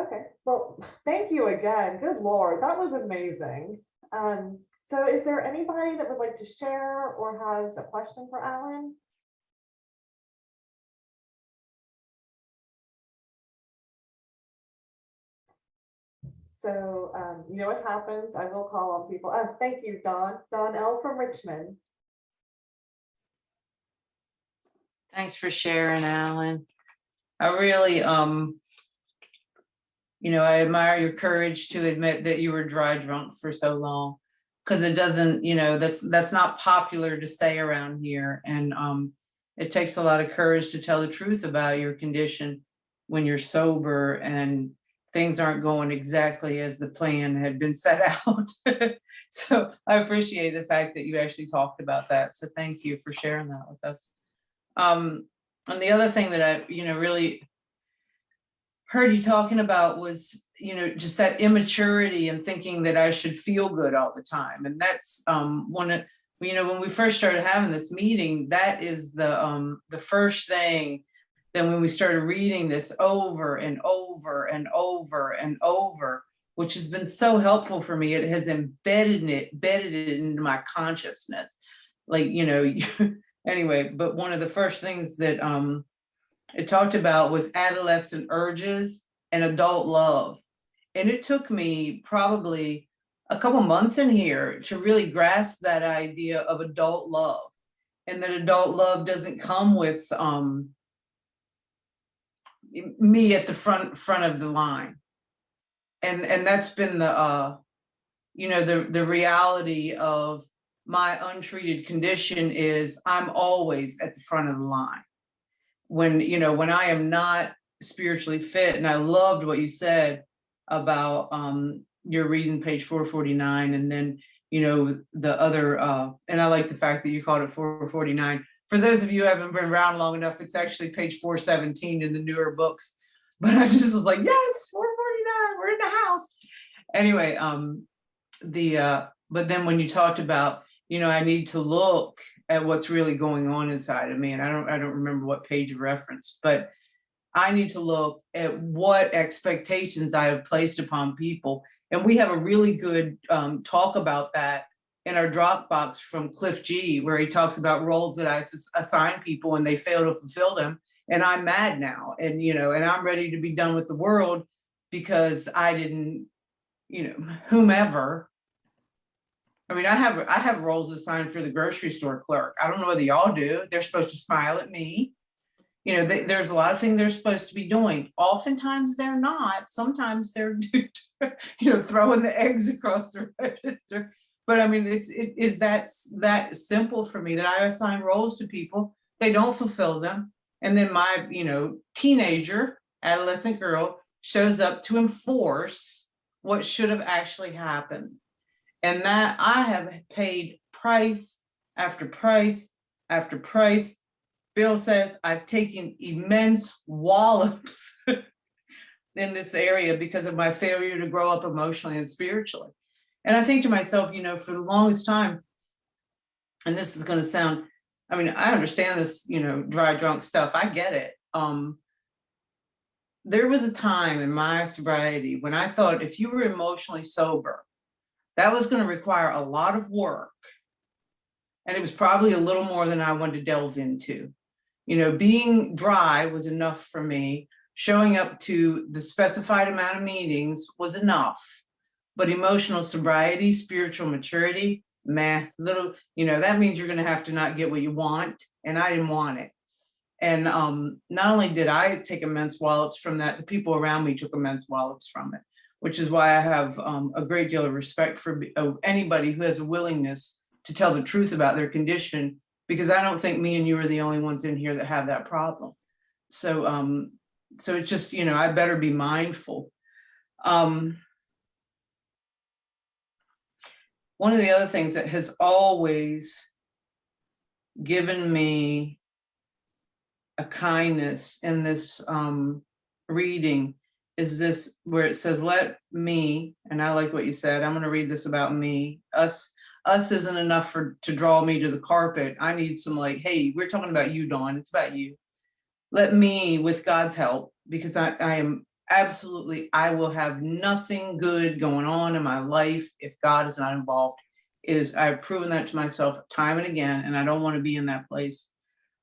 Okay, well, thank you again. Good Lord, that was amazing. So is there anybody that would like to share or has a question for Alan? So you know what happens? I will call on people. Thank you, Don. Don L from Richmond. Thanks for sharing, Alan. I really, I admire your courage to admit that you were dry drunk for so long, because it doesn't, that's not popular to say around here. And it takes a lot of courage to tell the truth about your condition when you're sober and things aren't going exactly as the plan had been set out. So I appreciate the fact that you actually talked about that. So thank you for sharing that with us. And the other thing that I, really heard you talking about was, just that immaturity and thinking that I should feel good all the time. And that's when we first started having this meeting, that is the first thing. Then when we started reading this over and over and over and over, which has been so helpful for me, it has embedded it into my consciousness. Anyway, but one of the first things that it talked about was adolescent urges and adult love. And it took me probably a couple months in here to really grasp that idea of adult love, and that adult love doesn't come with me at the front of the line. And that's been the the reality of my untreated condition is I'm always at the front of the line when I am not spiritually fit. And I loved what you said about you're reading page 449, and then the other and I like the fact that you called it 449. For those of you who haven't been around long enough, it's actually page 417 in the newer books. But I just was like, yes, 449, we're in the house. Anyway, but then when you talked about, I need to look at what's really going on inside of me, and I don't remember what page you referenced, but I need to look at what expectations I have placed upon people. And we have a really good talk about that in our Dropbox from Cliff G, where he talks about roles that I assign people and they fail to fulfill them. And I'm mad now, and and I'm ready to be done with the world because I didn't, whomever. I mean, I have roles assigned for the grocery store clerk. I don't know whether y'all do. They're supposed to smile at me. There's a lot of things they're supposed to be doing. Oftentimes they're not. Sometimes they're, throwing the eggs across the register. But I mean, it's that simple for me that I assign roles to people. They don't fulfill them. And then my, teenager, adolescent girl shows up to enforce what should have actually happened. And that I have paid price after price after price. Bill says I've taken immense wallops in this area because of my failure to grow up emotionally and spiritually. And I think to myself, for the longest time, and this is going to sound, I mean, I understand this, dry drunk stuff. I get it. There was a time in my sobriety when I thought if you were emotionally sober, that was going to require a lot of work. And it was probably a little more than I wanted to delve into. Being dry was enough for me. Showing up to the specified amount of meetings was enough. But emotional sobriety, spiritual maturity, little, that means you're going to have to not get what you want. And I didn't want it. And not only did I take immense wallops from that, the people around me took immense wallops from it, which is why I have a great deal of respect for anybody who has a willingness to tell the truth about their condition, because I don't think me and you are the only ones in here that have that problem. So, so it's just, I better be mindful. One of the other things that has always given me a kindness in this reading is this, where it says, let me, and I like what you said, I'm going to read this about me. Us isn't enough to draw me to the carpet. I need some, like, hey, we're talking about you, Dawn. It's about you. Let me, with God's help, because I am absolutely, I will have nothing good going on in my life if God is not involved. I've proven that to myself time and again, and I don't want to be in that place.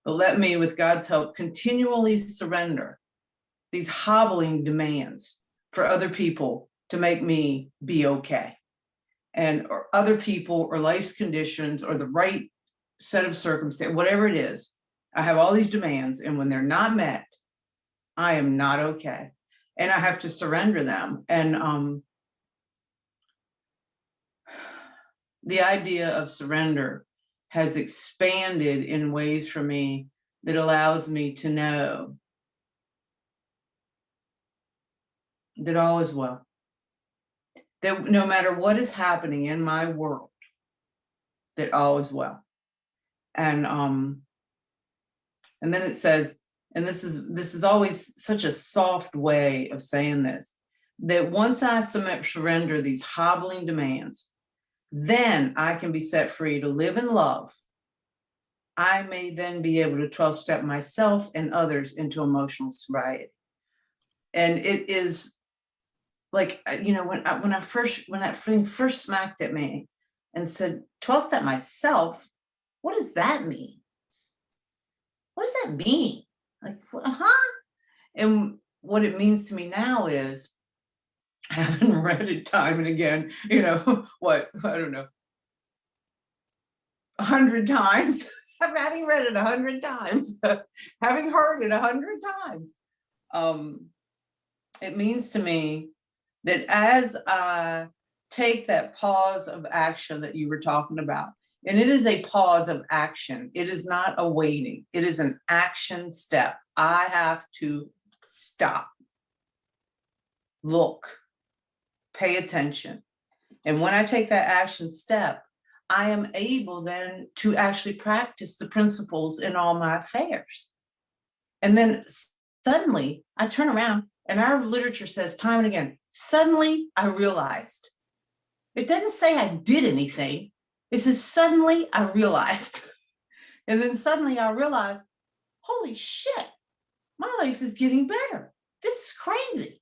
But let me, with God's help, continually surrender these hobbling demands for other people to make me be okay. And or other people or life's conditions or the right set of circumstances, whatever it is, I have all these demands, and when they're not met, I am not okay. And I have to surrender them. And the idea of surrender has expanded in ways for me that allows me to know that all is well. That no matter what is happening in my world, that all is well. And then it says, and this is always such a soft way of saying this, that once I surrender these hobbling demands, then I can be set free to live in love. I may then be able to 12-step myself and others into emotional sobriety. And it is like, when that thing first smacked at me and said, 12-step myself, what does that mean? What does that mean? Like, And what it means to me now is, having read it time and again, what, I don't know, 100 times. I'm having read it 100 times, having heard it 100 times. It means to me that as I take that pause of action that you were talking about, and it is a pause of action, it is not a waiting, it is an action step. I have to stop, look, pay attention. And when I take that action step, I am able then to actually practice the principles in all my affairs. And then suddenly I turn around, and our literature says time and again, suddenly I realized. It doesn't say I did anything. It says suddenly I realized. And then suddenly I realized, holy shit, my life is getting better. This is crazy.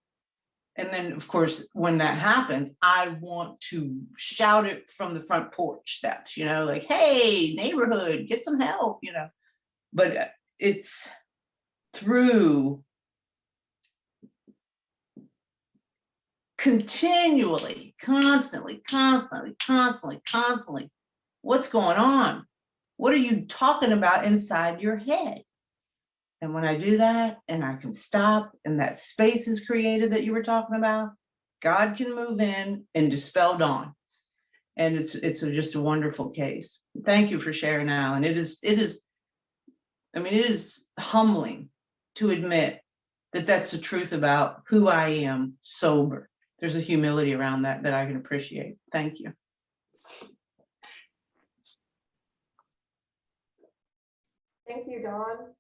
And then, of course, when that happens, I want to shout it from the front porch steps, like, hey, neighborhood, get some help, But it's through continually, constantly, what's going on? What are you talking about inside your head? And when I do that, and I can stop, and that space is created that you were talking about, God can move in and dispel dawn. And it's just a wonderful case. Thank you for sharing, Alan. It is humbling to admit that that's the truth about who I am sober. There's a humility around that I can appreciate. Thank you. Thank you, Dawn.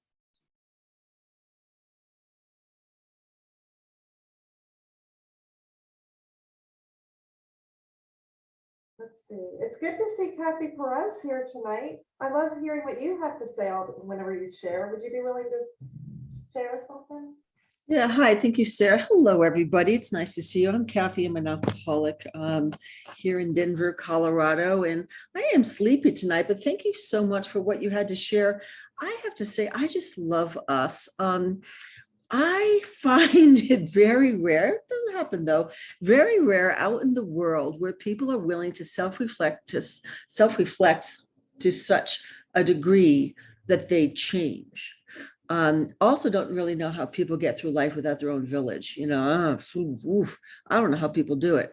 Let's see. It's good to see Kathy Perez here tonight. I love hearing what you have to say whenever you share. Would you be willing to share something? Yeah, hi, thank you, Sarah. Hello, everybody. It's nice to see you. I'm Kathy. I'm an alcoholic here in Denver, Colorado, and I am sleepy tonight, but thank you so much for what you had to share. I have to say, I just love us. I find it very rare, it doesn't happen though, very rare out in the world where people are willing to self-reflect to such a degree that they change. Also don't really know how people get through life without their own village. I don't know how people do it.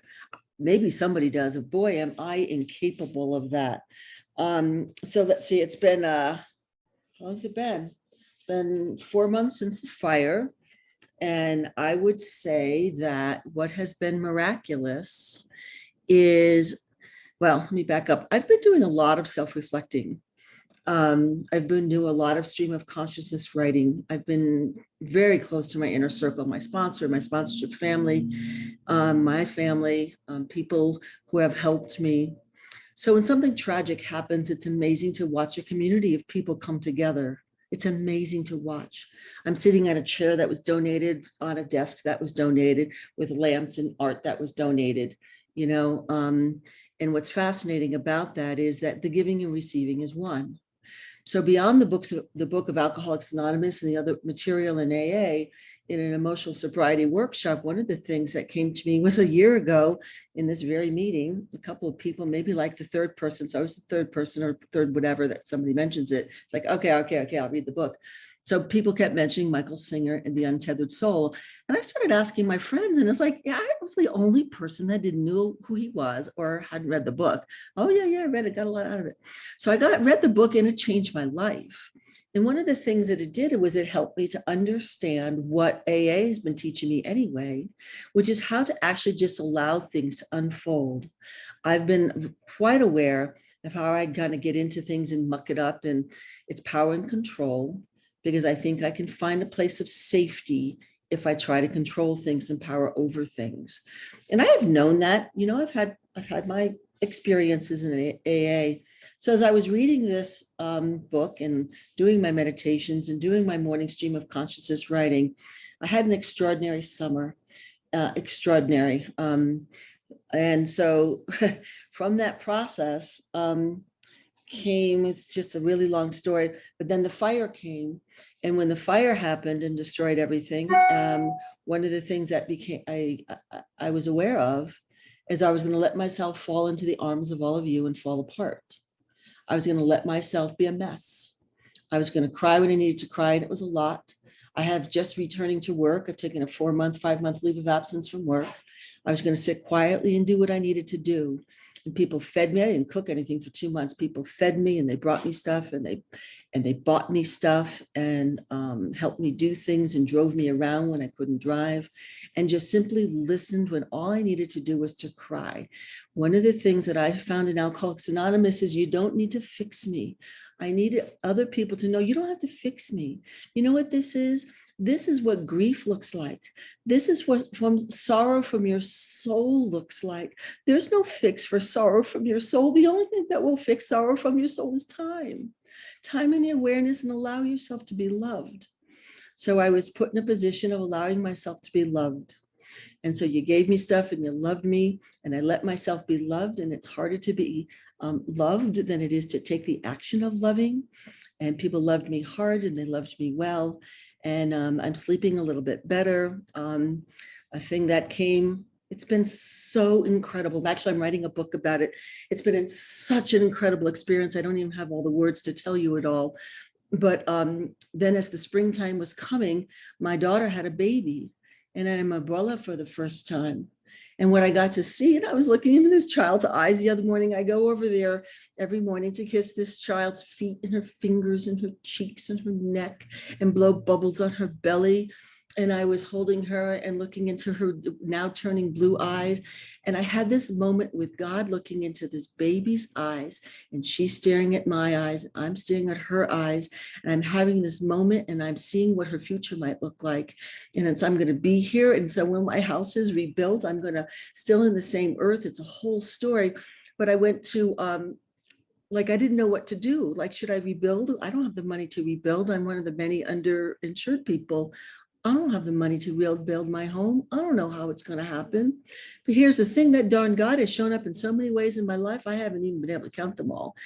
Maybe somebody does. Boy, am I incapable of that. So let's see, it's been, how long has it been? It's been 4 months since the fire. And I would say that what has been miraculous is, well, let me back up. I've been doing a lot of self-reflecting. I've been doing a lot of stream of consciousness writing. I've been very close to my inner circle, my sponsor, my sponsorship family, my family, people who have helped me. So when something tragic happens, it's amazing to watch a community of people come together. It's amazing to watch. I'm sitting at a chair that was donated, on a desk that was donated, with lamps and art that was donated, and what's fascinating about that is that the giving and receiving is one. So beyond the book of Alcoholics Anonymous and the other material in AA, in an emotional sobriety workshop, one of the things that came to me was a year ago in this very meeting, a couple of people, maybe like the third person. So I was the third person or third whatever that somebody mentions it. It's like, okay, I'll read the book. So people kept mentioning Michael Singer and The Untethered Soul. And I started asking my friends, and it's like, yeah, I was the only person that didn't know who he was or hadn't read the book. Oh, yeah, I read it, got a lot out of it. So I read the book, and it changed my life. And one of the things that it did was it helped me to understand what AA has been teaching me anyway, which is how to actually just allow things to unfold. I've been quite aware of how I kind of get into things and muck it up, and it's power and control, because I think I can find a place of safety if I try to control things and power over things. And I have known that, I've had my experiences in AA. So as I was reading this book and doing my meditations and doing my morning stream of consciousness writing, I had an extraordinary summer, extraordinary. And so from that process, it's just a really long story, but then the fire came. And when the fire happened and destroyed everything, one of the things that I was aware of is I was going to let myself fall into the arms of all of you and fall apart. I was going to let myself be a mess. I was going to cry when I needed to cry, and it was a lot. I have just returning to work. I've taken a 5-month leave of absence from work. I was going to sit quietly and do what I needed to do. And people fed me. I didn't cook anything for 2 months. People fed me, and they brought me stuff, and they bought me stuff, and helped me do things, and drove me around when I couldn't drive, and just simply listened when all I needed to do was to cry. One of the things that I found in Alcoholics Anonymous is you don't need to fix me. I needed other people to know you don't have to fix me. You know what this is? This is what grief looks like. This is what sorrow from your soul looks like. There's no fix for sorrow from your soul. The only thing that will fix sorrow from your soul is time. Time and the awareness, and allow yourself to be loved. So I was put in a position of allowing myself to be loved. And so you gave me stuff and you loved me, and I let myself be loved. And it's harder to be loved than it is to take the action of loving. And people loved me hard, and they loved me well. And I'm sleeping a little bit better. A thing that came, it's been so incredible. Actually, I'm writing a book about it. It's been such an incredible experience. I don't even have all the words to tell you it all. But then as the springtime was coming, my daughter had a baby, and I'm a abuela for the first time. And what I got to see, and I was looking into this child's eyes the other morning. I go over there every morning to kiss this child's feet and her fingers and her cheeks and her neck and blow bubbles on her belly. And I was holding her and looking into her now turning blue eyes. And I had this moment with God looking into this baby's eyes, and she's staring at my eyes. I'm staring at her eyes, and I'm having this moment, and I'm seeing what her future might look like. And I'm going to be here. And so when my house is rebuilt, I'm going to still in the same earth. It's a whole story. But I went to, I didn't know what to do. Should I rebuild? I don't have the money to rebuild. I'm one of the many underinsured people. I don't have the money to build my home. I don't know how it's going to happen. But here's the thing, that darn God has shown up in so many ways in my life. I haven't even been able to count them all.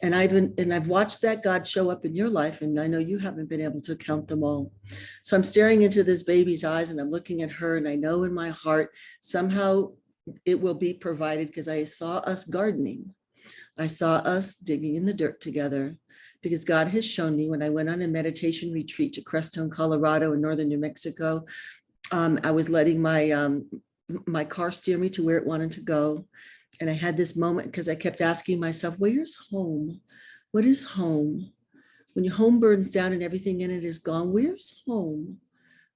And I've watched that God show up in your life, and I know you haven't been able to count them all. So I'm staring into this baby's eyes and I'm looking at her, and I know in my heart somehow it will be provided, because I saw us gardening. I saw us digging in the dirt together, because God has shown me when I went on a meditation retreat to Crestone, Colorado, in northern New Mexico. I was letting my car steer me to where it wanted to go. And I had this moment because I kept asking myself, where's home? What is home? When your home burns down and everything in it is gone, where's home?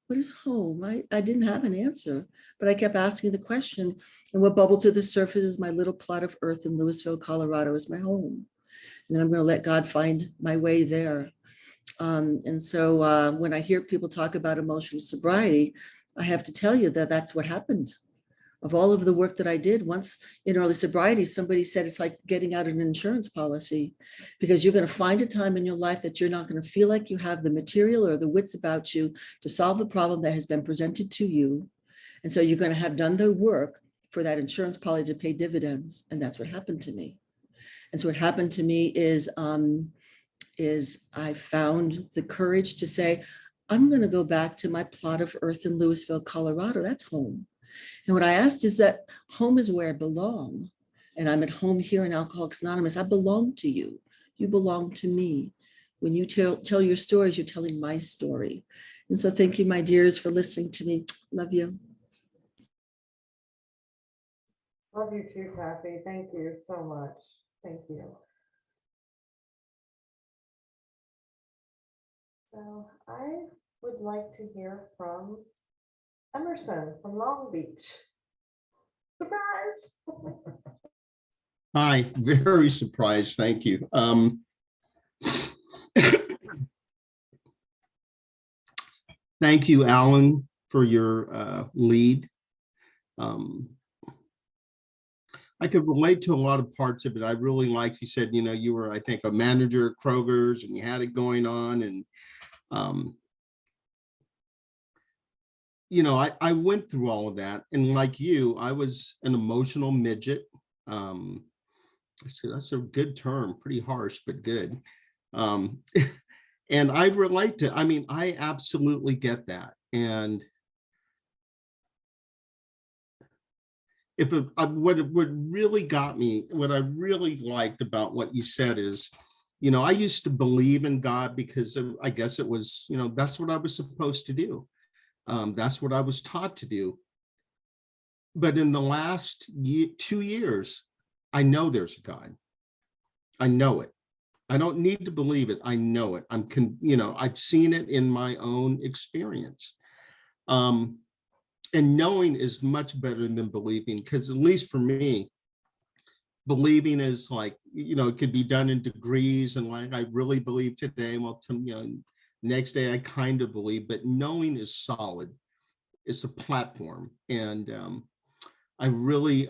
What is home? I didn't have an answer, but I kept asking the question. And what bubbled to the surface is my little plot of earth in Louisville, Colorado is my home. And I'm going to let God find my way there. And so when I hear people talk about emotional sobriety, I have to tell you that that's what happened. Of all of the work that I did, once in early sobriety, somebody said it's like getting out an insurance policy, because you're going to find a time in your life that you're not going to feel like you have the material or the wits about you to solve the problem that has been presented to you. And so you're going to have done the work for that insurance policy to pay dividends. And that's what happened to me. And so what happened to me is I found the courage to say, I'm going to go back to my plot of earth in Louisville, Colorado. That's home. And what I asked is that home is where I belong. And I'm at home here in Alcoholics Anonymous. I belong to you. You belong to me. When you tell your stories, you're telling my story. And so thank you, my dears, for listening to me. Love you. Love you too, Kathy. Thank you so much. Thank you. So I would like to hear from Emerson from Long Beach. Surprise! Hi, very surprised. Thank you. Thank you, Alan, for your lead. I could relate to a lot of parts of it. I really liked, you said, you were, I think, a manager at Kroger's and you had it going on. And, I went through all of that. And like you, I was an emotional midget. That's a good term, pretty harsh, but good. And I relate to, I absolutely get that. And what really got me, what I really liked about what you said is, I used to believe in God because I guess it was, that's what I was supposed to do. That's what I was taught to do. But in the last 2 years, I know there's a God. I know it. I don't need to believe it. I know it. I've seen it in my own experience. And knowing is much better than believing, because at least for me, believing is like, it could be done in degrees, and like, I really believe today, well, next day I kind of believe, but knowing is solid. It's a platform. And I really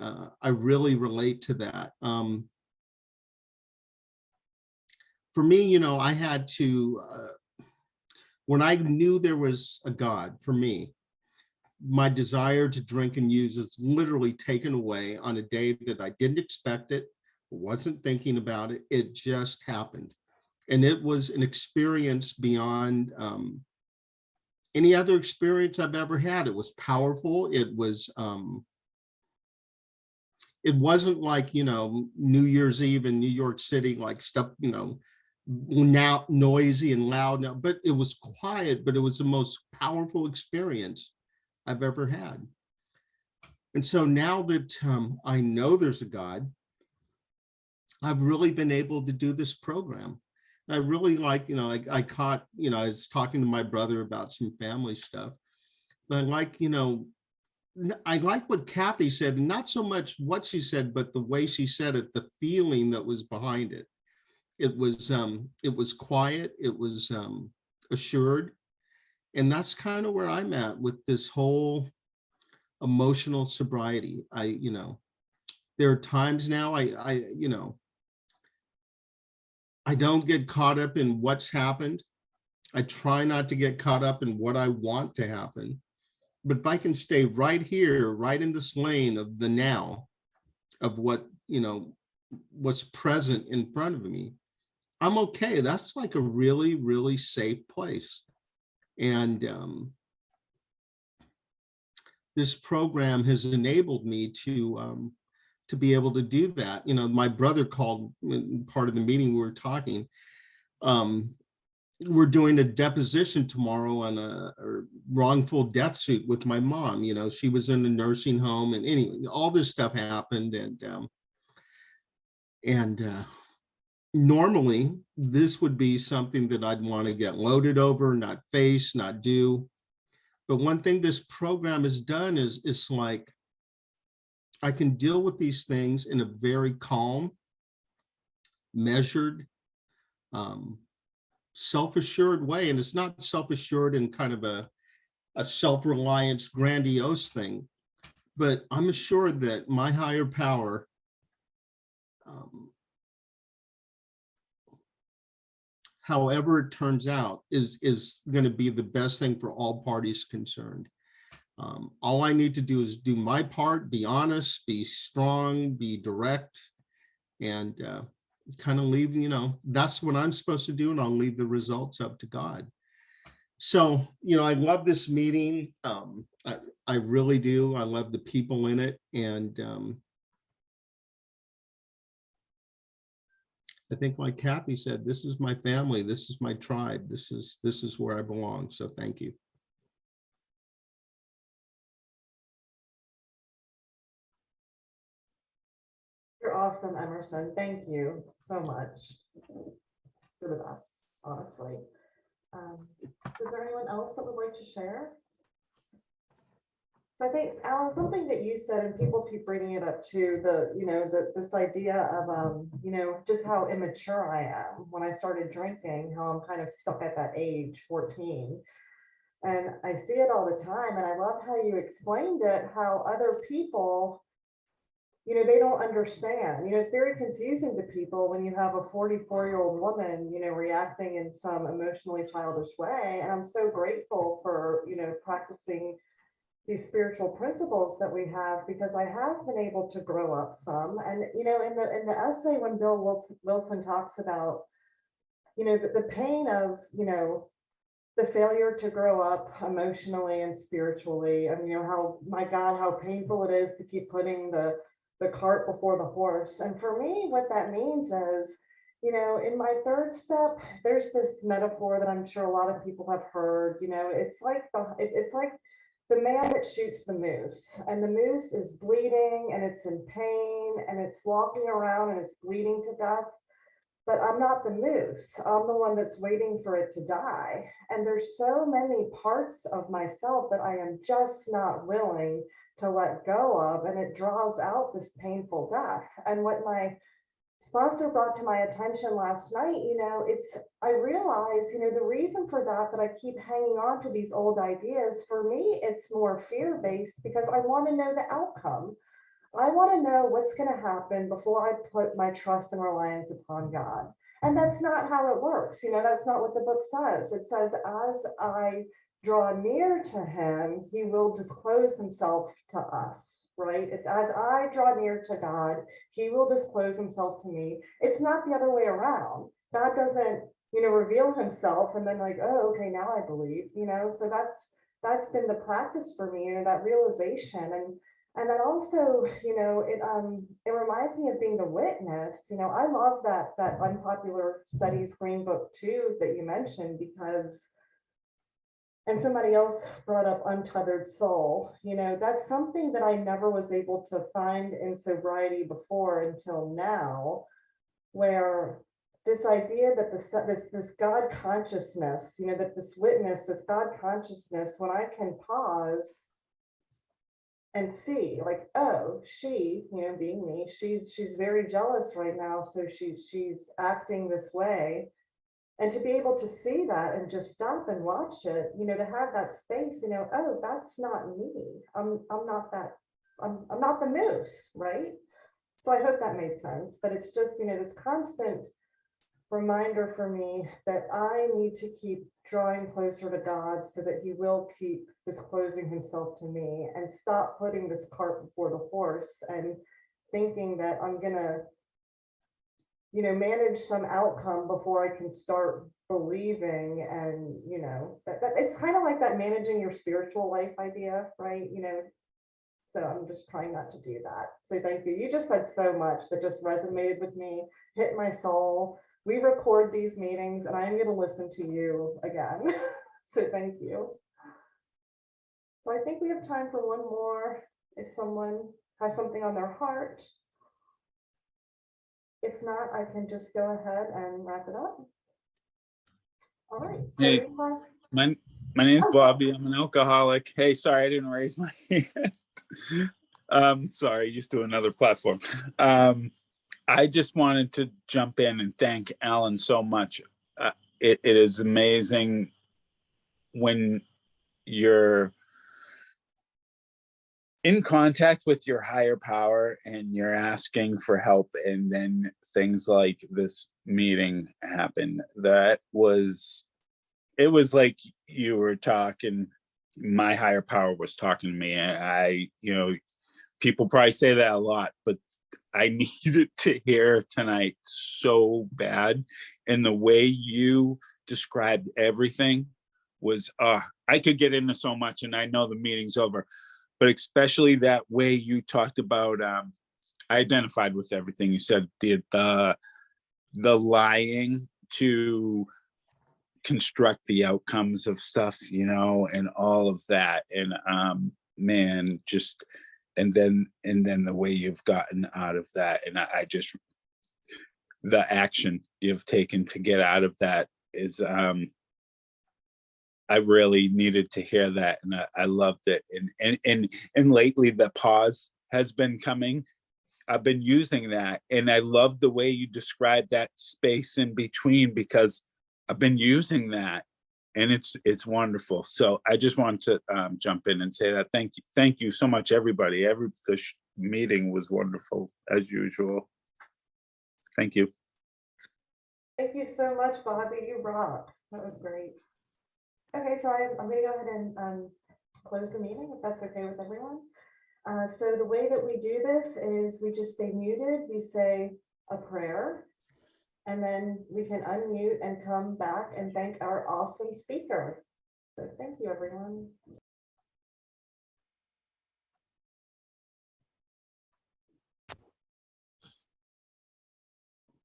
relate to that. For me, I had to, when I knew there was a God, for me, my desire to drink and use is literally taken away on a day that I didn't expect it, wasn't thinking about it. It just happened. And it was an experience beyond any other experience I've ever had. It was powerful. It wasn't like, New Year's Eve in New York City, like stuff, now noisy and loud now, but it was quiet, but it was the most powerful experience I've ever had. And so now that I know there's a God, I've really been able to do this program. I really like, I caught, I was talking to my brother about some family stuff, but I like what Kathy said, and not so much what she said, but the way she said it, the feeling that was behind it. It was quiet, it was assured. And that's kind of where I'm at with this whole emotional sobriety. There are times now I don't get caught up in what's happened. I try not to get caught up in what I want to happen. But if I can stay right here, right in this lane of the now, of what, what's present in front of me, I'm okay. That's like a really, really safe place. And this program has enabled me to be able to do that. My brother called part of the meeting, we were talking. We're doing a deposition tomorrow on a wrongful death suit with my mom. She was in a nursing home, and anyway, all this stuff happened. And normally this would be something that I'd want to get loaded over, not face, not do. But one thing this program has done is it's like I can deal with these things in a very calm, measured, self-assured way. And it's not self-assured in kind of a self-reliance, grandiose thing, but I'm assured that my higher power however it turns out is going to be the best thing for all parties concerned. All I need to do is do my part, be honest, be strong, be direct, and kind of leave, that's what I'm supposed to do, and I'll leave the results up to God. So, I love this meeting. I really do. I love the people in it. And I think, like Kathy said, this is my family. This is my tribe. This is where I belong. So thank you. You're awesome, Emerson. Thank you so much. You're the best, honestly. Is there anyone else that would like to share? I think, Alan, something that you said, and people keep bringing it up too, this idea of, just how immature I am when I started drinking, how I'm kind of stuck at that age, 14. And I see it all the time. And I love how you explained it, how other people, they don't understand. It's very confusing to people when you have a 44-year-old woman, reacting in some emotionally childish way. And I'm so grateful for, practicing these spiritual principles that we have, because I have been able to grow up some. And, in the essay, when Bill Wilson talks about, the pain of, the failure to grow up emotionally and spiritually, and, how, my God, how painful it is to keep putting the cart before the horse. And for me, what that means is, in my third step, there's this metaphor that I'm sure a lot of people have heard. It's like the man that shoots the moose, and the moose is bleeding and it's in pain and it's walking around and it's bleeding to death. But I'm not the moose. I'm the one that's waiting for it to die. And there's so many parts of myself that I am just not willing to let go of, and it draws out this painful death. And what my sponsor brought to my attention last night, I realized, the reason for that I keep hanging on to these old ideas, for me, it's more fear-based, because I want to know the outcome. I want to know what's going to happen before I put my trust and reliance upon God. And that's not how it works. That's not what the book says. It says, as I draw near to him, he will disclose himself to us, right? It's as I draw near to God, he will disclose himself to me. It's not the other way around. God doesn't, reveal himself and then like, oh, okay, now I believe, so that's been the practice for me, that realization. And then also, it reminds me of being the witness. I love that unpopular studies green book too that you mentioned, because, and somebody else brought up untethered soul. That's something that I never was able to find in sobriety before until now, where this idea that this God consciousness, that this witness, this God consciousness, when I can pause and see, like, oh, she, being me, she's very jealous right now, so she's acting this way. And to be able to see that and just stop and watch it, to have that space, oh, that's not me. I'm not that, I'm not the moose, right? So I hope that made sense. But it's just, this constant reminder for me that I need to keep drawing closer to God so that he will keep disclosing himself to me and stop putting this cart before the horse and thinking that I'm gonna, manage some outcome before I can start believing. And, that it's kind of like that managing your spiritual life idea, right? So I'm just trying not to do that. So thank you. You just said so much that just resonated with me, hit my soul. We record these meetings and I'm going to listen to you again. So thank you. So I think we have time for one more if someone has something on their heart. If not, I can just go ahead and wrap it up. All right. So Hey. we have, My name's Okay. Bobby. I'm an alcoholic. Hey, sorry, I didn't raise my hand. Sorry, used to another platform. I just wanted to jump in and thank Alan so much. It is amazing when you're in contact with your higher power and you're asking for help, and then things like this meeting happen. It was like you were talking, my higher power was talking to me. People probably say that a lot, but I needed to hear tonight so bad. And the way you described everything was, I could get into so much, and I know the meeting's over, but especially that way you talked about, I identified with everything you said, the lying to construct the outcomes of stuff, and all of that. And man, just and then the way you've gotten out of that, and I just, the action you've taken to get out of that is, I really needed to hear that, and I loved it. And lately the pause has been coming. I've been using that, and I love the way you describe that space in between, because I've been using that, and it's wonderful. So I just want to jump in and say that thank you so much, everybody. The meeting was wonderful as usual. Thank you. thank you so much, Bobby. You rock. That was great. Okay, so I'm going to go ahead and close the meeting if that's okay with everyone. So the way that we do this is we just stay muted. We say a prayer, and then we can unmute and come back and thank our awesome speaker. So thank you, everyone.